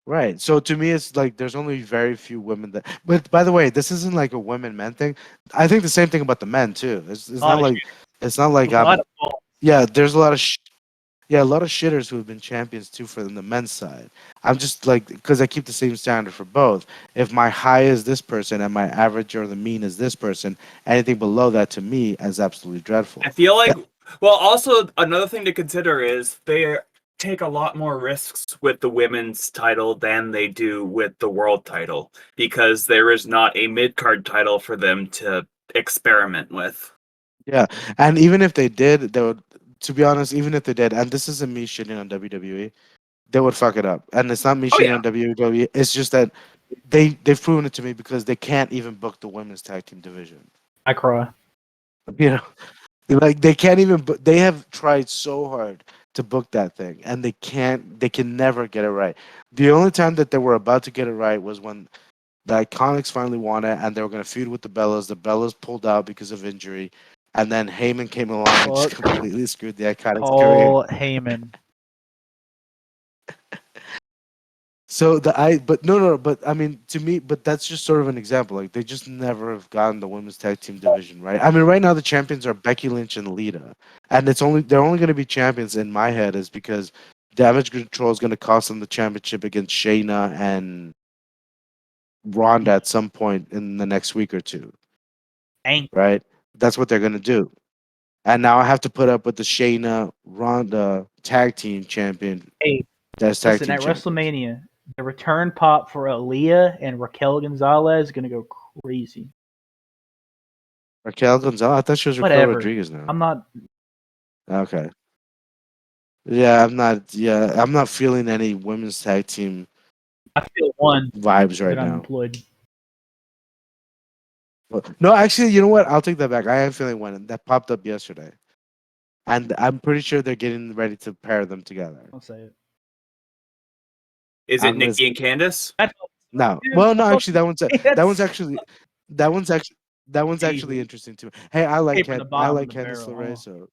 Right. So to me, it's like there's only very few women that. But by the way, this isn't like a women men thing. I think the same thing about the men too. It's not like A lot of balls. yeah. There's a lot of a lot of shitters who have been champions too for the men's side. I'm just like because I keep the same standard for both. If my high is this person and my average or the mean is this person, anything below that to me is absolutely dreadful. I feel like, well, also another thing to consider is they take a lot more risks with the women's title than they do with the world title because there is not a mid-card title for them to experiment with. Yeah, and even if they did, they would. To be honest, even if they did, and this isn't me shitting on WWE, they would fuck it up. And it's not me Oh, shitting yeah. on WWE. It's just that they've proven it to me because they can't even book the women's tag team division. I cry. You know, like they can't even. They have tried so hard to book that thing, and they can't. They can never get it right. The only time that they were about to get it right was when the Iconics finally won it, and they were going to feud with the Bellas. The Bellas pulled out because of injury, and then Heyman came along and just completely screwed the Iconics' career. Paul Heyman. So but no, but I mean, to me, but that's just sort of an example. Like they just never have gotten the women's tag team division right. I mean, right now the champions are Becky Lynch and Lita, and they're only going to be champions in my head is because Damage Control is going to cost them the championship against Shayna and Ronda at some point in the next week or two. Dang. Right, that's what they're going to do. And now I have to put up with the Shayna Ronda tag team champion. Hey, That's tag listen, team at champions. WrestleMania, the return pop for Aaliyah and Raquel Gonzalez is going to go crazy. Raquel Gonzalez. I thought she was Raquel Whatever. Rodriguez now. I'm not. Okay. Yeah, I'm not. Yeah, I'm not feeling any women's tag team I feel one vibes right that I'm now. employed. No, actually, you know what? I'll take that back. I am feeling one that popped up yesterday, and I'm pretty sure they're getting ready to pair them together. I'll say it. Is it Nikki and Candice? No, well, no, actually, that one's actually interesting too. Hey, I like from the I bottom like of the Candice barrel, LeRae, huh? so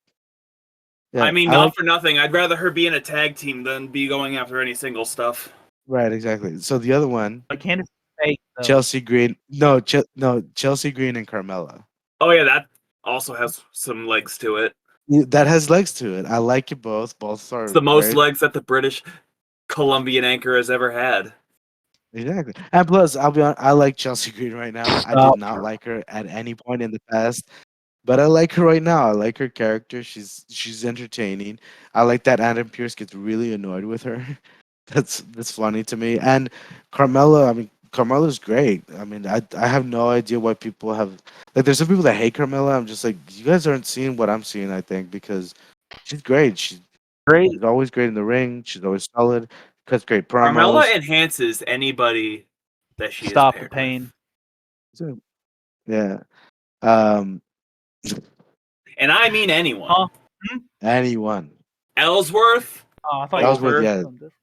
Yeah, I mean, I not like for nothing. I'd rather her be in a tag team than be going after any single stuff. right exactly. So the other one, Like Candace is fake though. Chelsea Green, no, Chelsea Green and Carmella. Oh yeah, that also has some legs to it. That has legs to it. I like it both. Both It's are the most great. legs that the British Colombian anchor has ever had. Exactly. And plus, I'll be honest, I like Chelsea Green right now. I did Stop. not like her at any point in the past, but I like her right now. I like her character. She's entertaining. I like that Adam Pierce gets really annoyed with her. That's funny to me. And Carmella, I mean, Carmella's great. I mean, I have no idea why people have like. There's some people that hate Carmella. I'm just like, you guys aren't seeing what I'm seeing. I think because she's great. Great. She's always great in the ring. She's always solid. Cuts great Carmella promos. enhances anybody that she is Stop the paired pain. So, yeah. Um, and I mean anyone. Huh? anyone. Ellsworth, Oh, I thought you Ellsworth, over. were yeah. something different.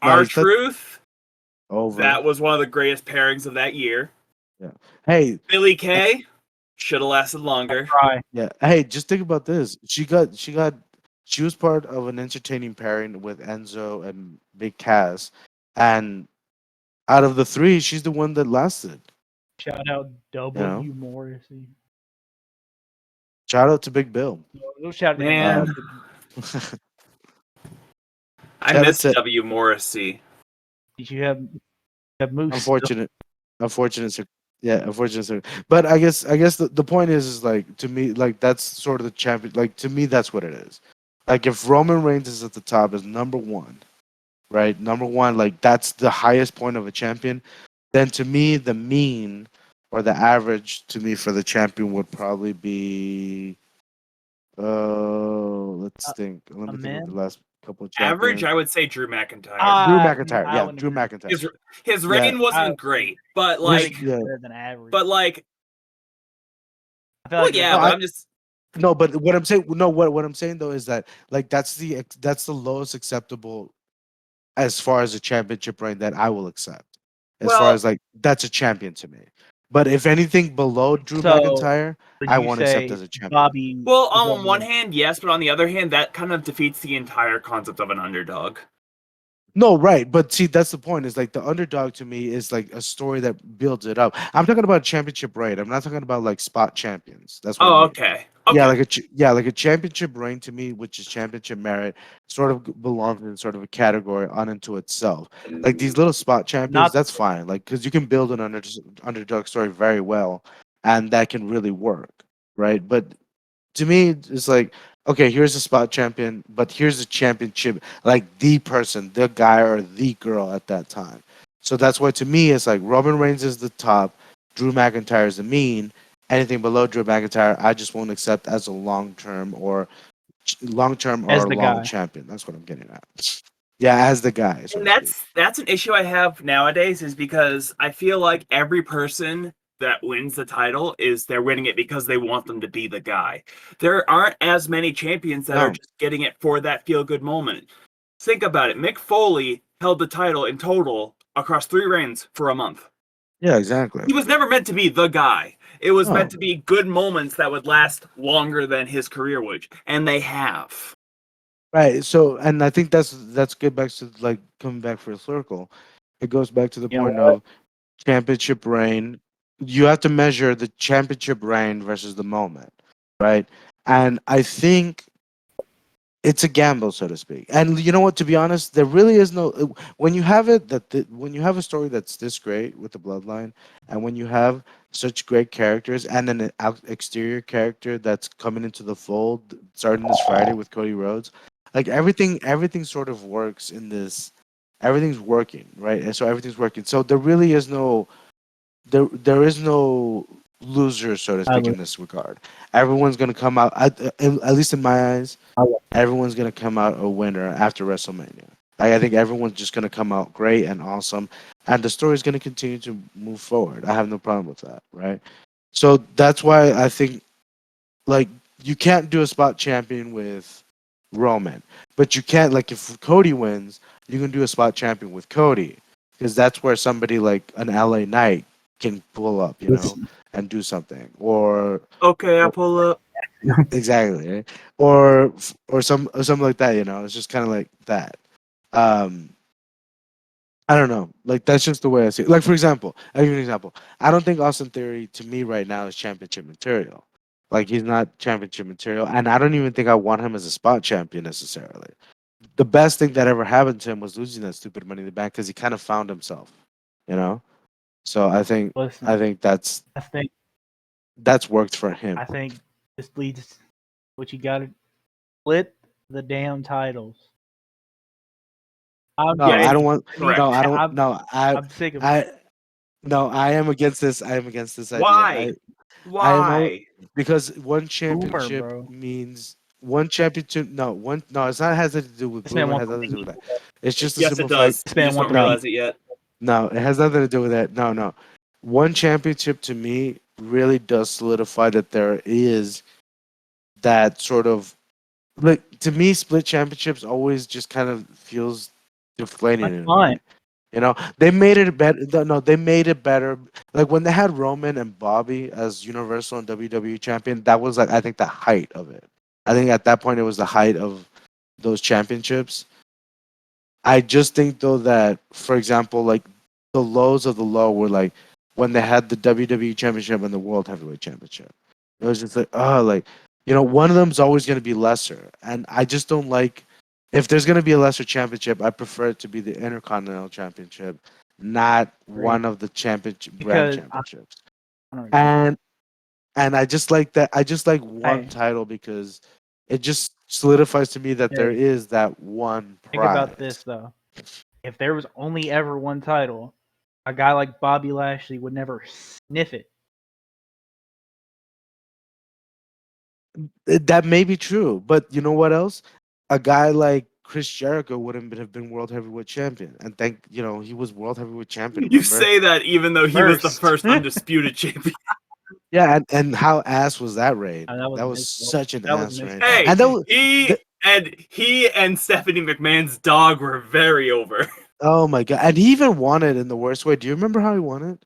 No, Our he's that Truth, over. that was one of the greatest pairings of that year. Yeah. Hey, Billy uh, Kay should have lasted longer. Try. yeah. Hey, just think about this. She was part of an entertaining pairing with Enzo and Big Cass, and out of the three, she's the one that lasted. Shout out You know, W Morrissey. shout out to Big Bill. No shout Man, out. I Shout out miss to W. Morrissey. Did you have Moose? unfortunate, unfortunate, yeah, unfortunate. But I guess the point is like to me, like that's sort of the champion. Like to me, that's what it is. Like if Roman Reigns is at the top as number one, right? Number one, like that's the highest point of a champion. Then to me, the mean or the average to me for the champion would probably be. Let's think. Let A me think of the man. last couple of Average, champions. I would say Drew McIntyre. Drew McIntyre, I yeah, wouldn't Drew agree. McIntyre. His Yeah, reign I wasn't great, but his, like, think yeah. better than average. but like, I feel well, like yeah, No, but I, I'm just no, but what I'm saying, no, what I'm saying though is that like that's the lowest acceptable as far as a championship reign that I will accept. As far well. as like that's a champion to me. But if anything below Drew so. McIntyre, Would I you won't accept say as a champion. Bobby? Well, is on one over- hand, yes, but on the other hand, that kind of defeats the entire concept of an underdog. No, right, but see, that's the point. Is like the underdog to me is like a story that builds it up. I'm talking about championship reign. I'm not talking about like spot champions. That's what I Oh, mean. okay, Yeah, okay. like a championship reign to me, which is championship merit, sort of belongs in sort of a category unto itself. Like these little spot champions, Not that's fine. Like because you can build an underdog story very well, and that can really work, right? But to me, it's like, okay, here's a spot champion, but here's a championship, like the person, the guy or the girl at that time. So that's why to me, it's like Roman Reigns is the top, Drew McIntyre is the mean. Anything below Drew McIntyre, I just won't accept as a long term as or the long guy. champion. That's what I'm getting at. Yeah, as the guy, so And to speak. that's an issue I have nowadays is because I feel like every person that wins the title is they're winning it because they want them to be the guy. There aren't as many champions that are No, just getting it for that feel good moment. Think about it. Mick Foley held the title in total across 3 reigns for a month. yeah, exactly. He was never meant to be the guy. It was meant No. to be good moments that would last longer than his career would, and they have. Right. So, and I think that's good back to like coming back for a circle. It goes back to the You know point what? of championship reign. You have to measure the championship reign versus the moment, right? And I think it's a gamble, so to speak. And you know what? To be honest, there really is no when you have it when you have a story that's this great with the bloodline, and when you have such great characters and an exterior character that's coming into the fold starting this Friday with Cody Rhodes, like everything sort of works in this. Everything's working, right? And so everything's working. So there really is there is no loser, so to I speak, in this regard. Everyone's gonna come out at least in my eyes would. everyone's gonna come out a winner after WrestleMania. Like, I think everyone's just gonna come out great and awesome, and the story's gonna continue to move forward. I have no problem with that, right? So that's why I think like you can't do a spot champion with Roman, but you can't like if Cody wins, you can do a spot champion with Cody because that's where somebody like an LA Knight can pull up, and do something, or Okay, I pull up. exactly, right? Or something like that. It's just kind of like that. Um, I don't know. Like that's just the way I see it. Like for example, I'll give you an example. I don't think Austin Theory to me right now is championship material. Like he's not championship material, and I don't even think I want him as a spot champion necessarily. The best thing that ever happened to him was losing that stupid Money in the Bank because he kind of found himself. You know. So I Listen, think I think that's worked for him. I think this leads what you got to split the damn titles. I'm No, I Yes, don't ready. want. No, correct. I don't. I'm No, I'm sick of it. I, no, I am against this. I am against this idea. Why? I am al- Why? because one Boomer, championship bro. means one championship. No, one. No, it's not has nothing to do with This man boomer. It wants has to nothing to beat do with that. people. It's just a Yes, it simple fact. does. This You man just wants don't to beat. No, realize it yet. no, it has nothing to do with that. No, no. One championship to me really does solidify that there is that sort of like to me split championships always just kind of feels deflating That's in a fine. way. They made it better. No, they made it better. Like when they had Roman and Bobby as Universal and WWE champion, that was like I think the height of it. I think at that point it was the height of those championships. I just think though that, for example, like the lows of the low were like when they had the WWE Championship and the World Heavyweight Championship. It was just like, oh, like one of them's always going to be lesser, and I just don't like if there's going to be a lesser championship. I prefer it to be the Intercontinental Championship, not Agreed. one of the championship brand Because championships. I don't agree. And I just like that. I just like one Hey, title because it just solidifies to me that there hey, is that one think about this prize. though. If there was only ever one title, a guy like Bobby Lashley would never sniff it. That may be true, but you know what else? A guy like Chris Jericho wouldn't have been world heavyweight champion, and he was world heavyweight champion. You Remember? say that even though he was the First, first undisputed champion. Yeah, and how ass was that reign? that That wasn't was his fault. such an That wasn't ass his reign, fault. Hey, and that was. he and Stephanie McMahon's dog were very over. Oh my god! And he even won it in the worst way. Do you remember how he won it?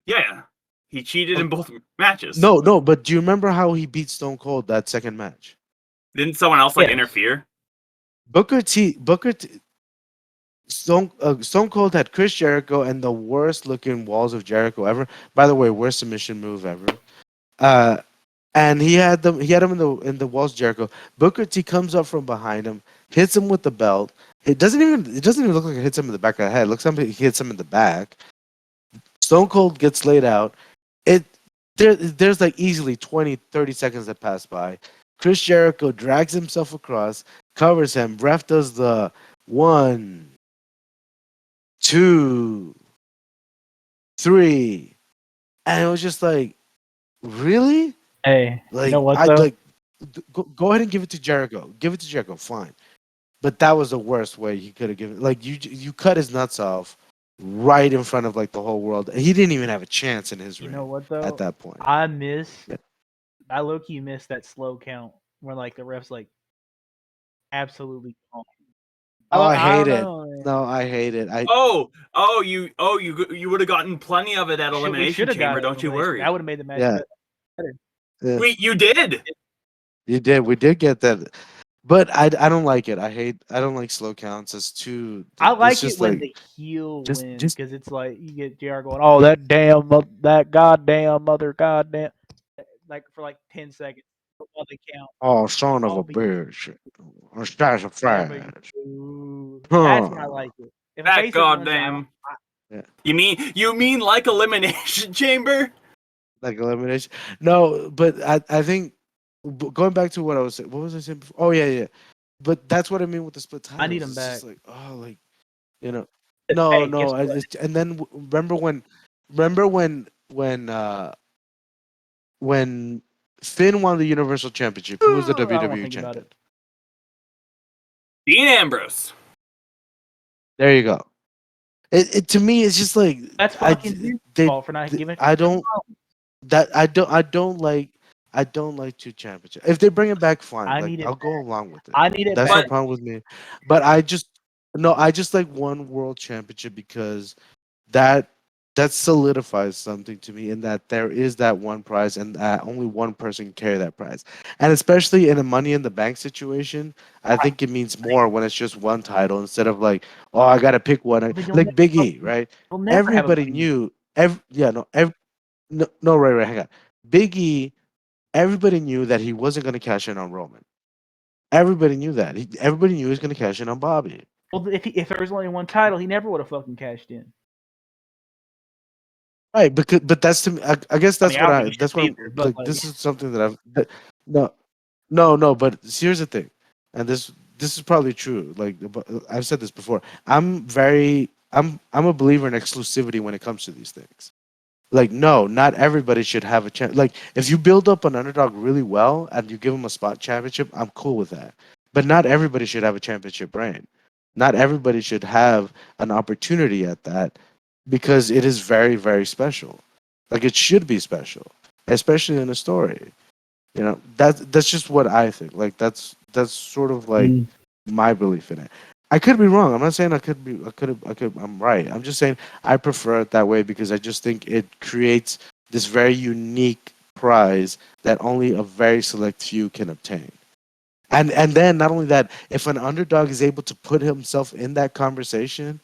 Yeah, he cheated Oh, in both matches. no, no. But do you remember how he beat Stone Cold that second match? Didn't someone else Yes. interfere? Booker T, Stone Cold had Chris Jericho and the worst looking walls of Jericho ever. By the way, worst submission move ever. Uh, and he had him in the walls of Jericho. Booker T comes up from behind him, hits him with the belt. It doesn't even look like it hits him in the back of the head. It looks like he hits him in the back. Stone Cold gets laid out. It there's like easily 20, 30 seconds that pass by. Chris Jericho drags himself across, covers him. Ref does the 1, 2, 3, and it was just like, really? Hey, you know Like what I though? like go ahead and give it to Jericho. Give it to Jericho, fine. But that was the worst way he could have given. Like you cut his nuts off right in front of like the whole world. He didn't even have a chance in his You know reign what at though? that point. Yeah. I low key miss that slow count where like the refs like absolutely calm. Oh, I I hate don't it. know. Man. No, I hate it. You would have gotten plenty of it at We should Elimination have got Chamber. it Don't you elimination. That worry. would have made the match Yeah, better. yeah. You did. You did. We did get that. But I don't like it. I don't like slow counts. It's too I it's like it just when like the heel wins just because it's like you get JR going, "Oh, that goddamn mother, goddamn," like for like 10 seconds while they count. oh son of I'll a be bitch. That's a yeah, I'm like, flash. ooh. That's when I Huh. like it. If a That face ever wins, I don't. goddamn. Yeah. You mean like Elimination Chamber? Like elimination. No, but I think going back to what I was saying, what was I saying before? Oh yeah, yeah. But that's what I mean with the split I need titles. them It's just back. like you know, no, Hey, guess no. what? And then remember when Finn won the Universal Championship, who was the I don't want to WWE think about champion? it. Dean Ambrose. There you go. It to me, it's just like That's I fucking his they fault for not giving. I don't that I don't like two championships. If they bring it back, fine. I Like need it. I'll go along with it. I need it That's no back. But problem with me. But I just no, I just like one world championship because that that solidifies something to me in that there is that one prize and that only one person can carry that prize. And especially in a money in the bank situation, I think it means more when it's just one title instead of like, oh, I gotta pick one. Then Like Big E, right? you'll never have a Everybody money. knew. Yeah, no, no, no, right, hang on. Big E, everybody knew that he wasn't gonna cash in on Roman. Everybody knew that. Everybody knew he was gonna cash in on Bobby. Well, if there was only one title, he never would have fucking cashed in. Right, but that's to me. I guess I mean, that's I what don't I. think he That's should what be I'm there, but like. like, This is something that I've. No, no. But here's the thing, and this is probably true. Like I've said this before. I'm a believer in exclusivity when it comes to these things. Like no, not everybody should have a chance. Like if you build up an underdog really well and you give him a spot championship, I'm cool with that. But not everybody should have a championship reign. Not everybody should have an opportunity at that because it is very very special. Like it should be special, especially in a story. That's just what I think. Like that's sort of like mm, my belief in it. I could be wrong. I'm not saying I'm right. I'm just saying I prefer it that way because I just think it creates this very unique prize that only a very select few can obtain. And then not only that, if an underdog is able to put himself in that conversation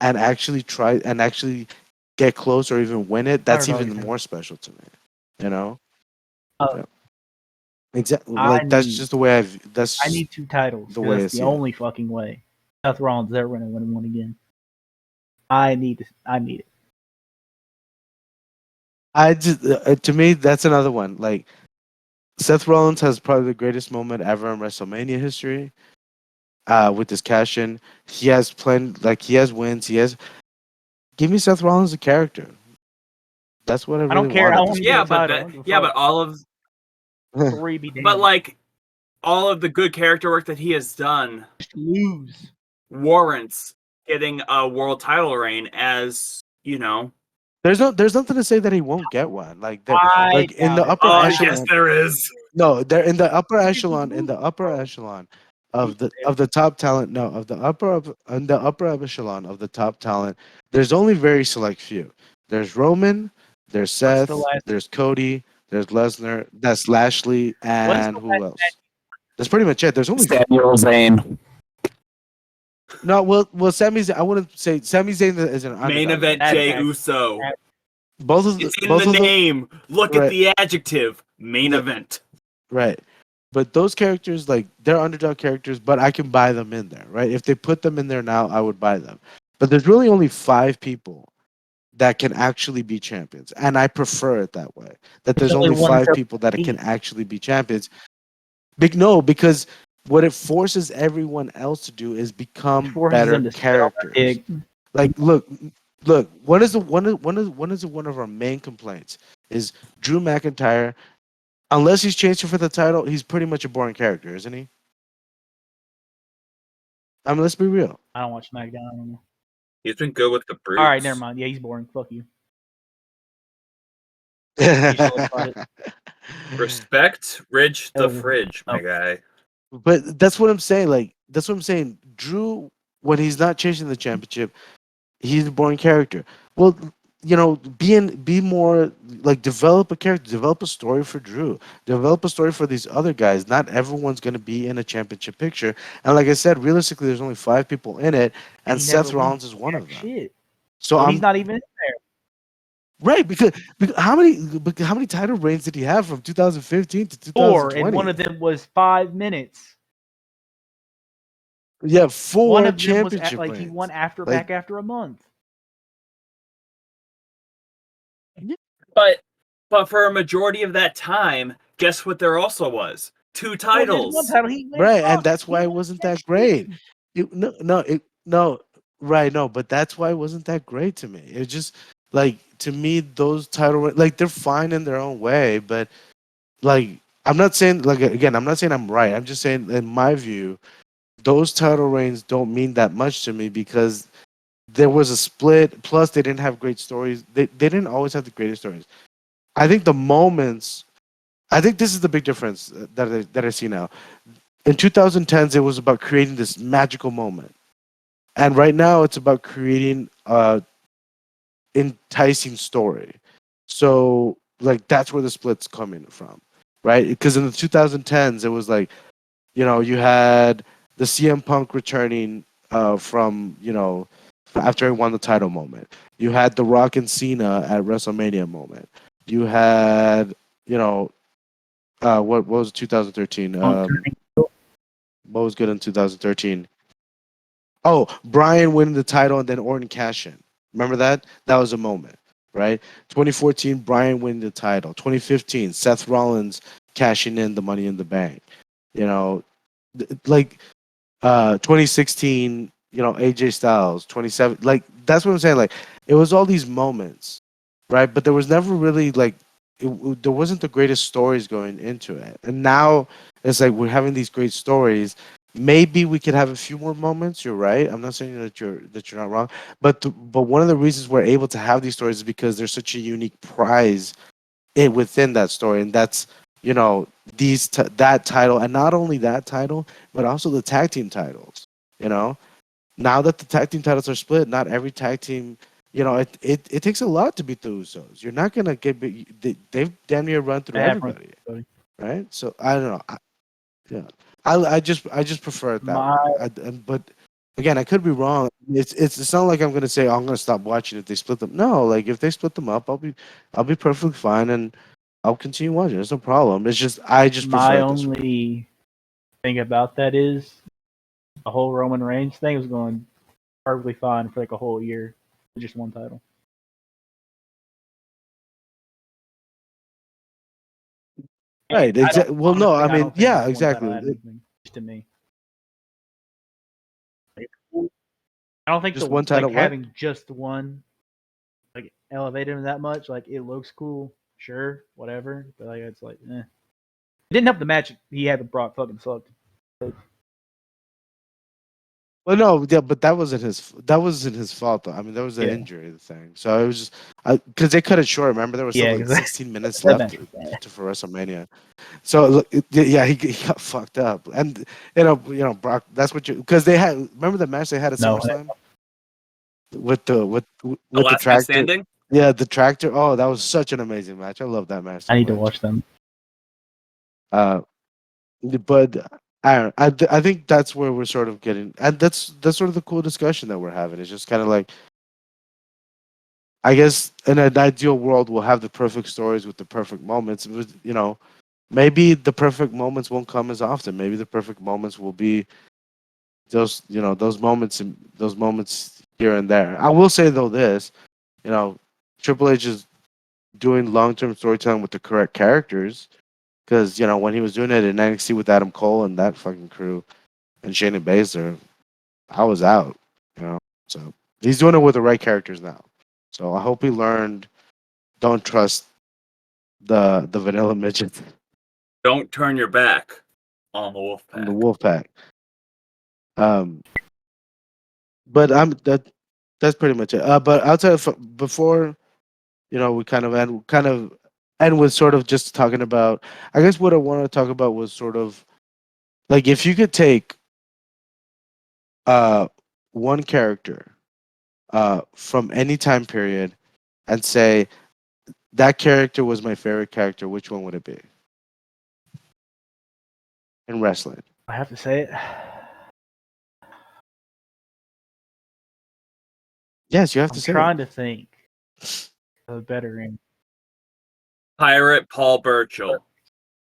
and actually try and actually get close or even win it, that's underdog even is more special to me. You know? uh, Yeah. Exactly. I Like that's need just the way I need 2 titles the because way I that's the see it. only fucking way Seth Rollins is ever going to win one again. I need it. I need it. I just to me that's another one. Like Seth Rollins has probably the greatest moment ever in WrestleMania history. With this cash in, he has plenty. Like he has wins. He has. Give me Seth Rollins a character. That's what I I really don't care want how at long this you get a Yeah, point. but title. I don't give a but fuck. all of 3 be but damned. like all of the good character work that he has done Just lose. warrants getting a world title reign as, There's nothing to say that he won't get one. Like there, I like in doubt the it. upper oh yes echelon. there is. No, they're in the upper If he echelon. In the loses, upper bro. echelon of the top talent. No, of the in the upper echelon of the top talent. There's only very select few. There's Roman. There's What's the Seth. last? There's Cody. There's Lesnar. That's Lashley. What is the And who last else? That's pretty much it. There's only Samuel Zayn. no. Well, Sami. I wouldn't say Sami Zayn is an Main underdog right event now. match? Jay Uso. It's in Both the of the name. Look at right. the adjective. Main The, event. right. But those characters, like they're underdog characters, but I can buy them in there, right? If they put them in there now, I would buy them. But there's really only 5 people that can actually be champions, and I prefer it that way. That There's there's only only one 5 people that can Eight. actually be champions. Big no, because what it forces everyone else to do is become Forces better them to sell their characters. dick. Like, look. One of our main complaints is Drew McIntyre. Unless he's chasing for the title, he's pretty much a boring character, isn't he? I mean, let's be real. I don't watch SmackDown anymore. He's been good with the All right, brutes. never mind. Yeah, he's boring. Fuck you. You solidified it. Respect Ridge the Oh, Fridge, my oh. guy. But that's what I'm saying. Like, that's what I'm saying. Drew, when he's not chasing the championship, he's a boring character. Well, be more like develop a character, develop a story for Drew, develop a story for these other guys. Not everyone's gonna be in a championship picture. And like I said, realistically, there's only 5 people in it, And and he never Seth wins Rollins is one jack of them. shit. So So he's I'm not even in there. right because how many title reigns did he have from 2015 to 4, and 2020? one of them was 5 minutes. Yeah, One four of them was championship like he won reigns. Like, back after a month. But for a majority of that time, guess what there also was? 2 Well, there's one titles. title he went right, and fuck. that's He why it won wasn't jack that great. shit. No, right, no, but that's why it wasn't that great to me. It just like to me those like they're fine in their own way, but like I'm not saying like again, I'm not saying I'm right. I'm just saying in my view, those title reigns don't mean that much to me because there was a split. Plus, they didn't have great stories. They didn't always have the greatest stories. I think the moments. I think this is the big difference that I see now. In 2010s, it was about creating this magical moment, and right now it's about creating enticing story. So like that's where the split's coming from, right? Because in the 2010s, it was like, you had the CM Punk returning from, after he won the title moment. You had The Rock and Cena at WrestleMania moment. You had, what was 2013? What was good in 2013? Oh, Brian winning the title and then Orton cash in. Remember that? That was a moment, right? 2014, Brian winning the title. 2015, Seth Rollins cashing in the Money in the Bank. You know, like 2016, AJ Styles. 27, like that's what I'm saying. Like it was all these moments, right? But there was never really like there wasn't the greatest stories going into it. And now it's like we're having these great stories. Maybe we could have a few more moments. You're right. I'm not saying that you're not wrong, but one of the reasons we're able to have these stories is because there's such a unique prize within that story, and that's you know that title, and not only that title, but also the tag team titles. You know, now that the tag team titles are split, not every tag team. It takes a lot to beat the Usos. You're not gonna they've damn near run through They have run everybody, through right? So I don't know. Yeah, I just prefer it that my way. But again, I could be wrong. It's not like I'm gonna say, oh, I'm gonna stop watching if they split them. No, like if they split them up, I'll be perfectly fine and I'll continue watching. There's no problem. It's just I just my prefer it this way. only thing about that is the whole Roman Reigns thing was going perfectly fine for like a whole year with just one title. And Right. I don't Well, no, honestly, I I mean, don't think yeah, that one title exactly. had anything just to me. Like, I don't think Just the one like title. What? having just one like elevated him that much. Like it looks cool, sure, whatever, but like it's like, it didn't help the match he had with Brock fucking sucked. Well, no, yeah, but that wasn't his fault though. I mean, there was an Yeah, injury thing, so it was just because they cut it short. Remember, there was still yeah, like because 16 minutes that left match was bad. for WrestleMania. So look, yeah, he got fucked up, and Brock. That's what you because they had. Remember the match they had at No, SummerSlam with the with The with the last man tractor. standing. Yeah, the tractor. Oh, that was such an amazing match. I love that match I so need to much. watch them. Uh, but I don't. I think that's where we're sort of getting, and that's sort of the cool discussion that we're having. It's just kind of like I guess in an ideal world we'll have the perfect stories with the perfect moments. But, maybe the perfect moments won't come as often. Maybe the perfect moments will be those moments here and there. I will say though this, you know, Triple H is doing long-term storytelling with the correct characters because when he was doing it in NXT with Adam Cole and that fucking crew and Shayna Baszler, I was out. So he's doing it with the right characters now. So I hope he learned. Don't trust the vanilla midget Don't turn your back on the from the Wolfpack. Wolfpack. Um, but that's pretty much it. But outside of before we kind of end with sort of just talking about. I guess what I wanted to talk about was sort of like if you could take uh one character from any time period and say that character was my favorite character, which one would it be in wrestling? I have to say it. Yes, you have I'm to say it. trying to think of a better in. Pirate Paul Burchill.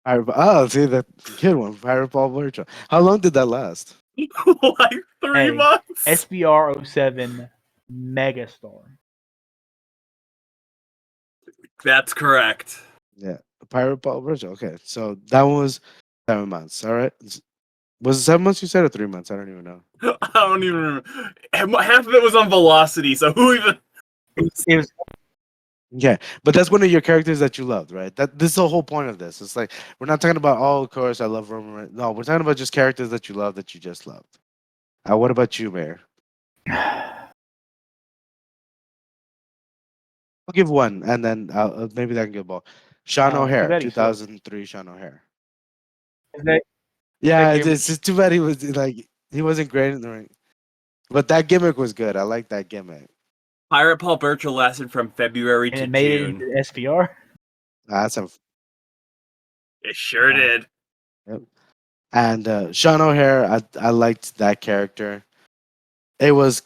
See that good one, Pirate Paul Virtual. How long did that last? Like 3 months. SBR 07 Megastar. That's correct. Yeah, Pirate Paul Virtual. Okay, so that one was 7 months. All right, was it 7 months you said or 3 months? I don't even know. I don't even remember. Half of it was on Velocity, so who even? It was Yeah, but that's one of your characters that you loved, right? This is the whole point of this. It's like we're not talking about, oh, of course I love Roman Reigns. No, we're talking about just characters that you love that you just loved. What about you, Mayor? I'll give one, and then maybe that can give a ball. Sean too O'Hare, bad he sucked. 2003 Sean O'Hare. That, Yeah, that it's gimmick, just too bad he was like he wasn't great in the ring, but that gimmick was good. I like that gimmick. Pirate Paul Burchill lasted from February and to it made it June. into SPR. That's a It sure did. yep. And Sean O'Hare, I liked that character. It was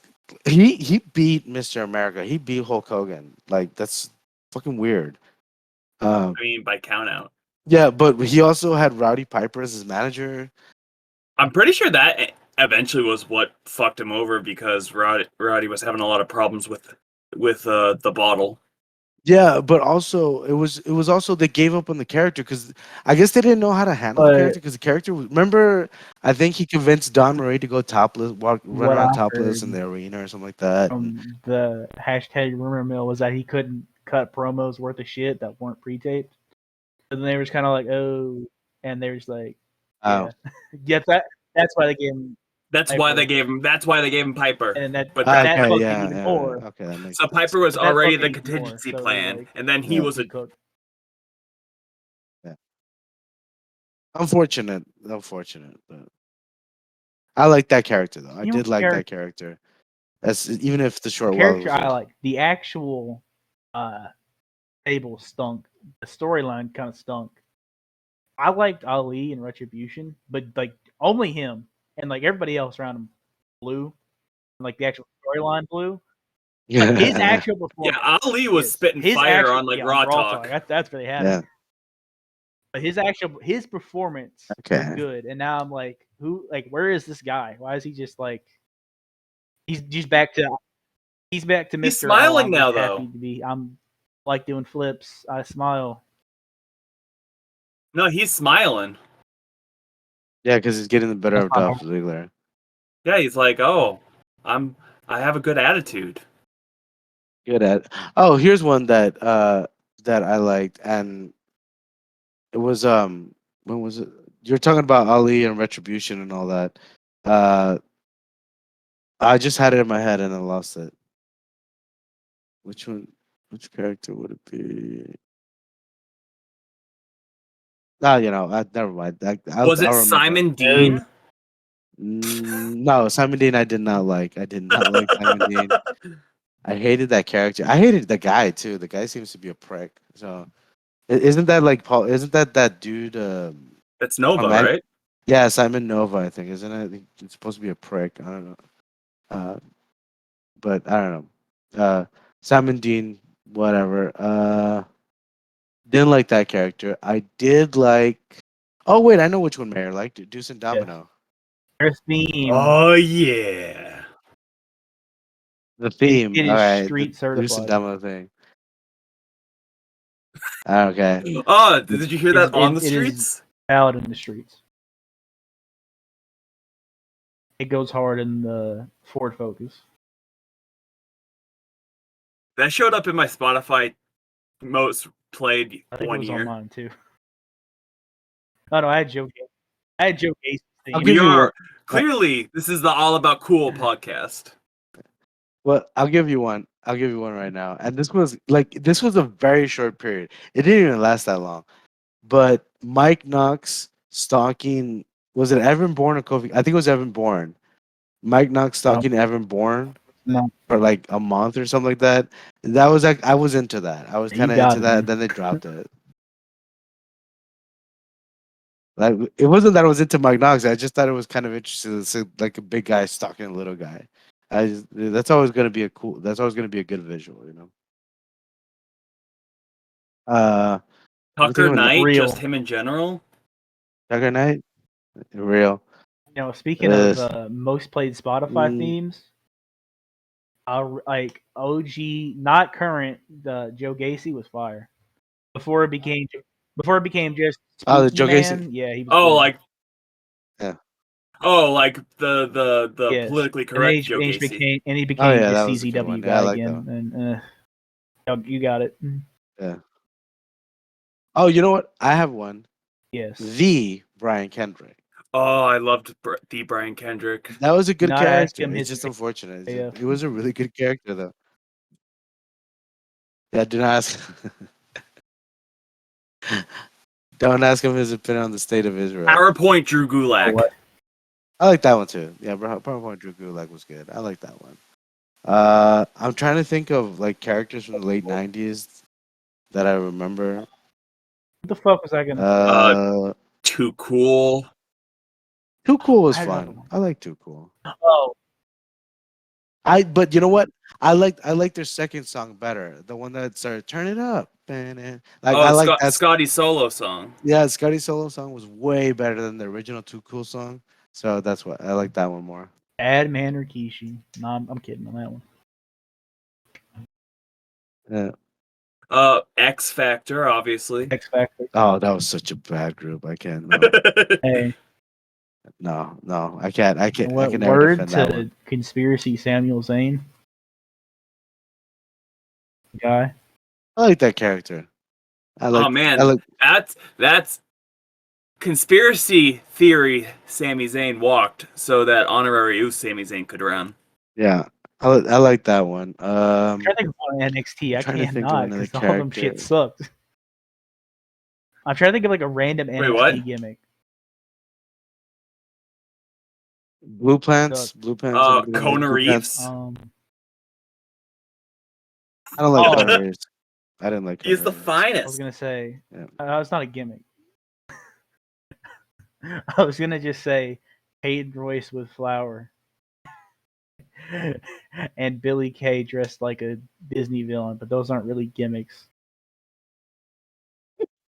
he beat Mr. America. He beat Hulk Hogan. Like that's fucking weird. Um, I mean, by count out. yeah, but he also had Rowdy Piper as his manager. I'm pretty sure that eventually was what fucked him over because Roddy was having a lot of problems with the bottle. Yeah, but also it was also they gave up on the character because I guess they didn't know how to handle the But character because the character was, remember I think he convinced Don Marie to go topless, run what I around topless in heard the arena or something like that. from the hashtag rumor mill was that he couldn't cut promos worth of shit that weren't pre-taped. And they were just kind of like, oh, and they were just like, Oh, yeah, yeah. That's why they gave him That's why they Piper, gave him. That's why they gave him Piper. and But that okay, fucked him yeah, even yeah, more. okay, that makes so sense. Piper was But that already fucked the him even more. contingency So they're plan, like, and then he Yeah. was he a. cooked. Yeah. Unfortunate, but I like that character though. I You know, did like that character. That's even if the short while character was I there. like. The actual table stunk. The storyline kind of stunk. I liked Ali and Retribution, but like only him and like everybody else around him blew. And, like the actual storyline blew. Like his Yeah, actual Yeah, performance. Ali was Yes, spitting his fire actual on like on Raw Brawl Talk. Talk. That's where they had yeah. him. But his performance was Okay. good, and now I'm like, where is this guy? Why is he just like he's back to He's Mr. Oh, smiling I'm just now, happy though. to be. I'm like doing flips. I smile. No, he's smiling. Yeah, because he's getting the better That's of my Dolph heart. Ziggler. Yeah, he's like, oh, I have a good attitude. Good at. Oh, here's one that I liked, and it was when was it? You're talking about Ali and Retribution and all that. Uh, I just had it in my head and I lost it. Which one? Which character would it be? Ah, never mind. Was it I'll remember. Simon Oh, Dean? No, Simon Dean. I did not like. I did not like Simon Dean. I hated that character. I hated the guy too. The guy seems to be a prick. So isn't that like Paul? Isn't that dude? That's Nova, Man, right? yeah, Simon Nova. I think isn't it? I think it's supposed to be a prick. I don't know. Uh, but I don't know. Simon Dean, whatever. Didn't like that character. I did like. Oh wait, I know which one Mayor liked. Deuce and yes. Domino. Their theme. Oh yeah. The theme. It All is right, the street Deuce and certified. Domino thing. Okay. Oh, did you hear that on the It is streets? out in the streets. It goes hard in the Ford Focus. That showed up in my Spotify most played I think it one was on year. mine too. Oh no, I had Joe. I had Joe Gacy's theme. I'll give We you one. are clearly this is the All About Cool podcast. Well, I'll give you one. I'll give you one right now. And this was a very short period. It didn't even last that long. But Mike Knox stalking, was it Evan Bourne or Kofi? I think it was Evan Bourne. Mike Knox stalking Evan Bourne No, for like a month or something like that. That was like I was into that. I was you kind of got into it, that. man. Then they dropped it. Like it wasn't that I was into Mike Knox. I just thought it was kind of interesting to see like a big guy stalking a little guy. That's always gonna be a cool. That's always gonna be a good visual, you know. Let me think Tucker of another. Knight, Real. just him in general. Tucker Knight, real. You know, speaking of Yes. most played Spotify Mm, themes, like OG, not current. Joe Gacy was fire before it became just oh, the Spooky Joe Gacy. Man. Yeah, he was Oh, good. like Yeah. the Yes, politically and then correct Joe Gacy. he Oh became yeah, just that was a good CZW one. Yeah, I guy like that again, one. and you got it. Yeah. Oh, you know what? I have one. Yes, The Brian Kendrick. Oh, I loved the Brian Kendrick. That was a do good not ask character. him It's his just unfortunate. AF. It was a really good character though. Yeah, do not ask. Don't ask him his opinion on the state of Israel. PowerPoint Drew Gulak. What? I like that one too. Yeah, PowerPoint Drew Gulak was good. I like that one. I'm trying to think of like characters from the late '90s that I remember. What the fuck was I gonna? Too Cool. Too Cool was I had another fun. one. I like Too Cool. Oh, But you know what? I like their second song better. The one that started "Turn It Up." Like I Oh, like that. Scotty's solo song. Yeah, Scotty's solo song was way better than the original Too Cool song. So that's what I like that one more. Ad Man or Kishi? No, I'm kidding on that one. Yeah. X Factor, obviously. X Factor. Oh, that was such a bad group. I can't. No, Hey, no. I can't. I can't. I what can never word defend that to one. conspiracy Samuel Zane guy? I like that character. I Oh like. I man, like. that's conspiracy theory. Sami Zayn walked so that honorary Uce Sami Zayn could run. Yeah. I like that one. I'm trying to think of one NXT. I'm I trying to can't think of not another because all of them shit character. sucked. I'm trying to think of like a random Wait, what? NXT gimmick. Blue plants. Sucked. Blue plants. Anybody like Kona blue plants? Reeves. I don't like Oh, Kona Reeves. I didn't like Kona He's the Reeves. I was finest. gonna say, Yeah. it's not a gimmick. I was gonna just say Hayden Royce with flour and Billy Kay dressed like a Disney villain, but those aren't really gimmicks.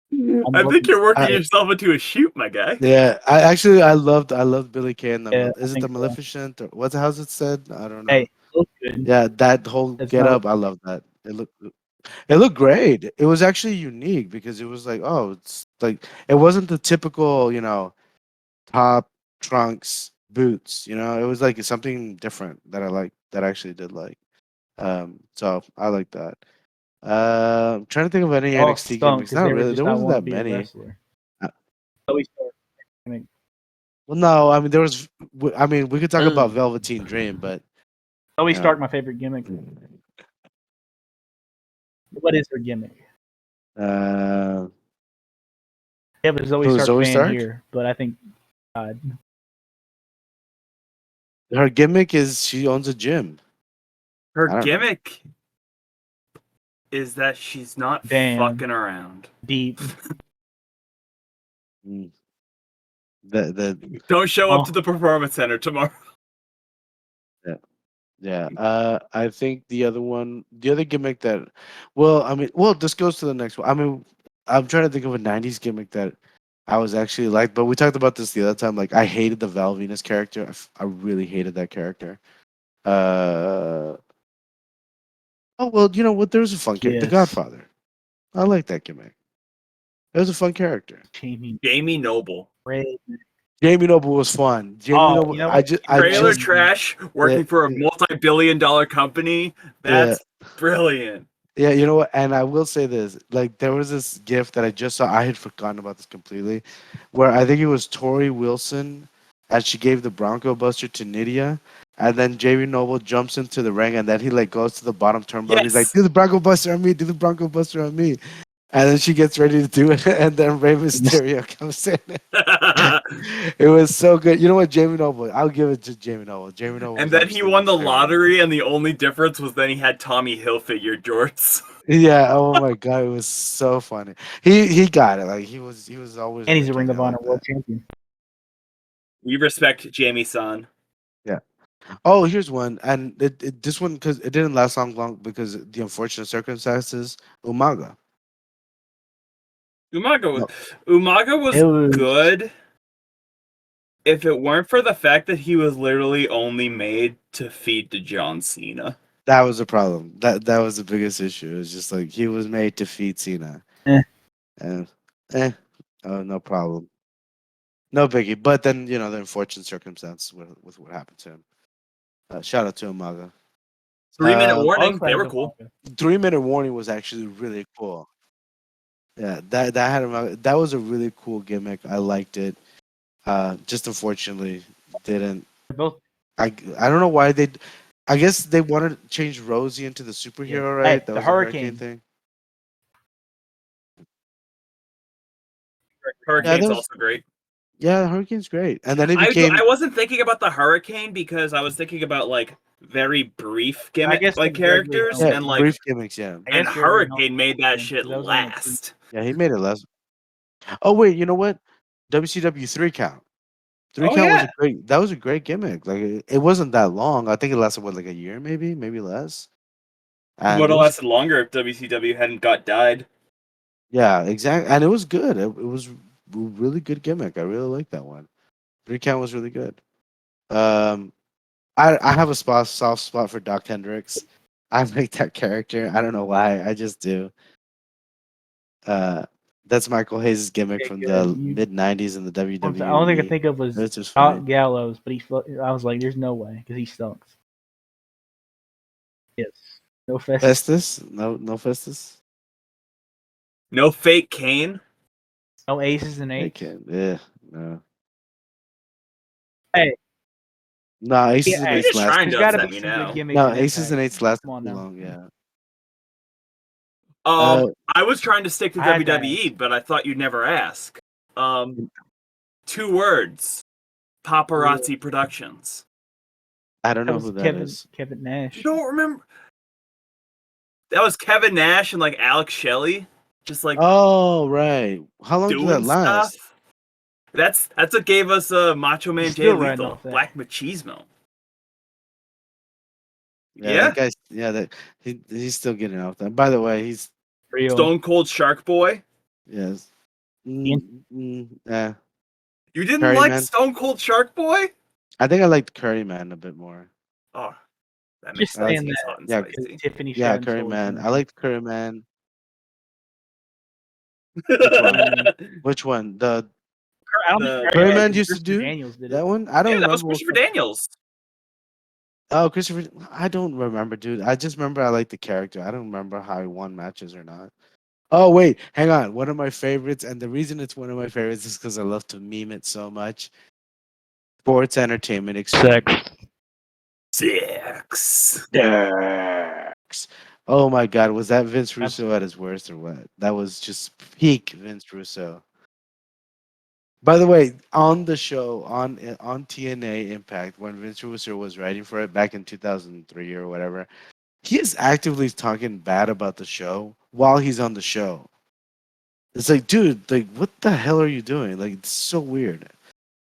I'm I think looking. you're working I, yourself into a shoot, my guy. yeah. I loved Billy Kay and Yeah, I is it the think so. Maleficent or what's how's it said? I don't know. Hey, look good. Yeah, that whole That's get not. up. I love that. It looked great. It was actually unique because it was like, oh, it's like it wasn't the typical, top trunks boots. It was like something different that I like that I actually did like. So I like that. I'm trying to think of any All NXT stunk gimmicks. because Not they were really. just There not wasn't wanting that to be a many. wrestler. Uh, So we start. I mean, Well, no, I mean there was. I mean, we could talk about ugh. Velveteen Dream, but Zoe you know, Stark, my favorite gimmick. What is her gimmick? uh, We have a Zoe who is Stark Zoe fan Stark? here, but I think God, Her gimmick is she owns a gym. Her I don't know. gimmick is that she's not damn fucking around. deep. Mm. The Don't show up to Oh, the performance center tomorrow. yeah. Yeah, I think the other gimmick that, well, I mean, well, this goes to the next one. I mean, I'm trying to think of a '90s gimmick that I was actually like, but we talked about this the other time. Like, I hated the Val Venus character. I really hated that character. Uh, oh well, you know what? There was a fun character, The yes, Godfather. I like that gimmick. It was a fun character. Jamie Jamie Noble. Red. Jamie Noble was fun. Jamie Oh, Noble. you know what? I Trailer just, trash yeah, working for a multi-billion-dollar company. yeah. That's brilliant. Yeah, you know what? And I will say this: like, there was this GIF that I just saw. I had forgotten about this completely, where I think it was Tori Wilson, and she gave the Bronco Buster to Nydia, and then Jamie Noble jumps into the ring, and then he like goes to the bottom turnbuckle. He's like, Yes. "Do the Bronco Buster on me! Do the Bronco Buster on me!" And then she gets ready to do it, and then Rey Mysterio comes in. It was so good. You know what, Jamie Noble? I'll give it to Jamie Noble. Jamie Noble And was then he absolutely won the hysterical. lottery, and the only difference was then he had Tommy Hilfiger jorts. Yeah. Oh my god, it was so funny. He got it. Like he was always And he's a Ring working. I of Honor like World that. Champion. We respect Jamie-san. Yeah. Oh, here's one, and this one because it didn't last long because of the unfortunate circumstances. Umaga. Umaga was No, Umaga was It was good if it weren't for the fact that he was literally only made to feed to John Cena. that was the problem. That was the biggest issue. It's just like he was made to feed Cena. eh, And eh, oh, no problem. No biggie. But then the unfortunate circumstances with what happened to him. Shout out to Umaga. 3 minute I was warning, they fans were of cool. manga. 3 minute warning was actually really cool. Yeah, that was a really cool gimmick. I liked it. Just unfortunately didn't. They're both I don't know why they. I guess they wanted to change Rosie into the yeah. superhero, right? Hey, That the was the hurricane Hurricane. thing. Yeah, that Hurricane's was also great. yeah. Hurricane's great, and then it I became wasn't thinking about the hurricane because I was thinking about like very brief I gimmick guess like the Gregory characters, Helms- Yeah, and like brief gimmicks. Yeah, I and guess Gregory Hurricane Helms made that was shit that was one of the last. yeah, he made it less. Oh wait, you know what? WCW 3 count. Three Oh count was yeah, a great. That was a great gimmick. Like it wasn't that long. I think it lasted what, like a year, maybe less. And would it have was, lasted longer if WCW hadn't got died. yeah, exactly. And it was good. It was a really good gimmick. I really like that one. 3 count was really good. Um, I have a soft spot for Doc Hendricks. I like that character. I don't know why. I just do. Uh, that's Michael Hayes' gimmick Yeah, from good. the mid '90s in the The only thing I WWE. think of was It's just Doc funny. Gallows, but I was like, "There's no way," because he sucks. Yes, no fest. Festus? No Festus. No fake Kane. No aces and I eights. can't. Yeah, no. Hey, No, Aces yeah, and You're hey, Eights just last. trying there's to got to upset be me some good now. gimmicks No, in Aces and Impact. Eights lasted Come on too now. long. Yeah. Um, Uh, I was trying to stick to I had to WWE, but I thought you'd never ask. 2 words: Paparazzi Productions. I don't That know was who that Kevin is. Kevin You Nash. don't remember? That was Kevin Nash and like Alex Shelley, just like Oh, right. How long did that doing last? stuff. That's what gave us Macho Man He's Jay still running Lethal, off that. Black Machismo. Yeah, that Yeah, guy's. Yeah, that he's still getting off that. By the way, he's Real. Stone Cold Shark Boy. yes. Ian- Yeah. You didn't Curry like Man. Stone Cold Shark Boy? I think I liked Curry Man a bit more. Oh, that Just makes I things like, saying that hot and yeah, because spicy. Tiffany yeah, Stratton Curry stole his Man. I thunder. liked Curry Man. Which one? Um, Which one? The I don't think the Curry Curry Man did. used to Christopher do Daniels did it. that one. I don't yeah, that was remember what. Christopher Daniels. Oh, Christopher. I don't remember, dude. I just remember I liked the character. I don't remember how he won matches or not. Oh wait, hang on. One of my favorites, and the reason it's one of my favorites is because I love to meme it so much. Sports Entertainment Extreme. Sex. 6. Dex. Oh my God, was that Vince That's Russo at his worst or what? That was just peak Vince Russo. By the way, on the show on TNA Impact, when Vince Russo was writing for it back in 2003 or whatever, he is actively talking bad about the show while he's on the show. It's like, dude, like, what the hell are you doing? Like, it's so weird.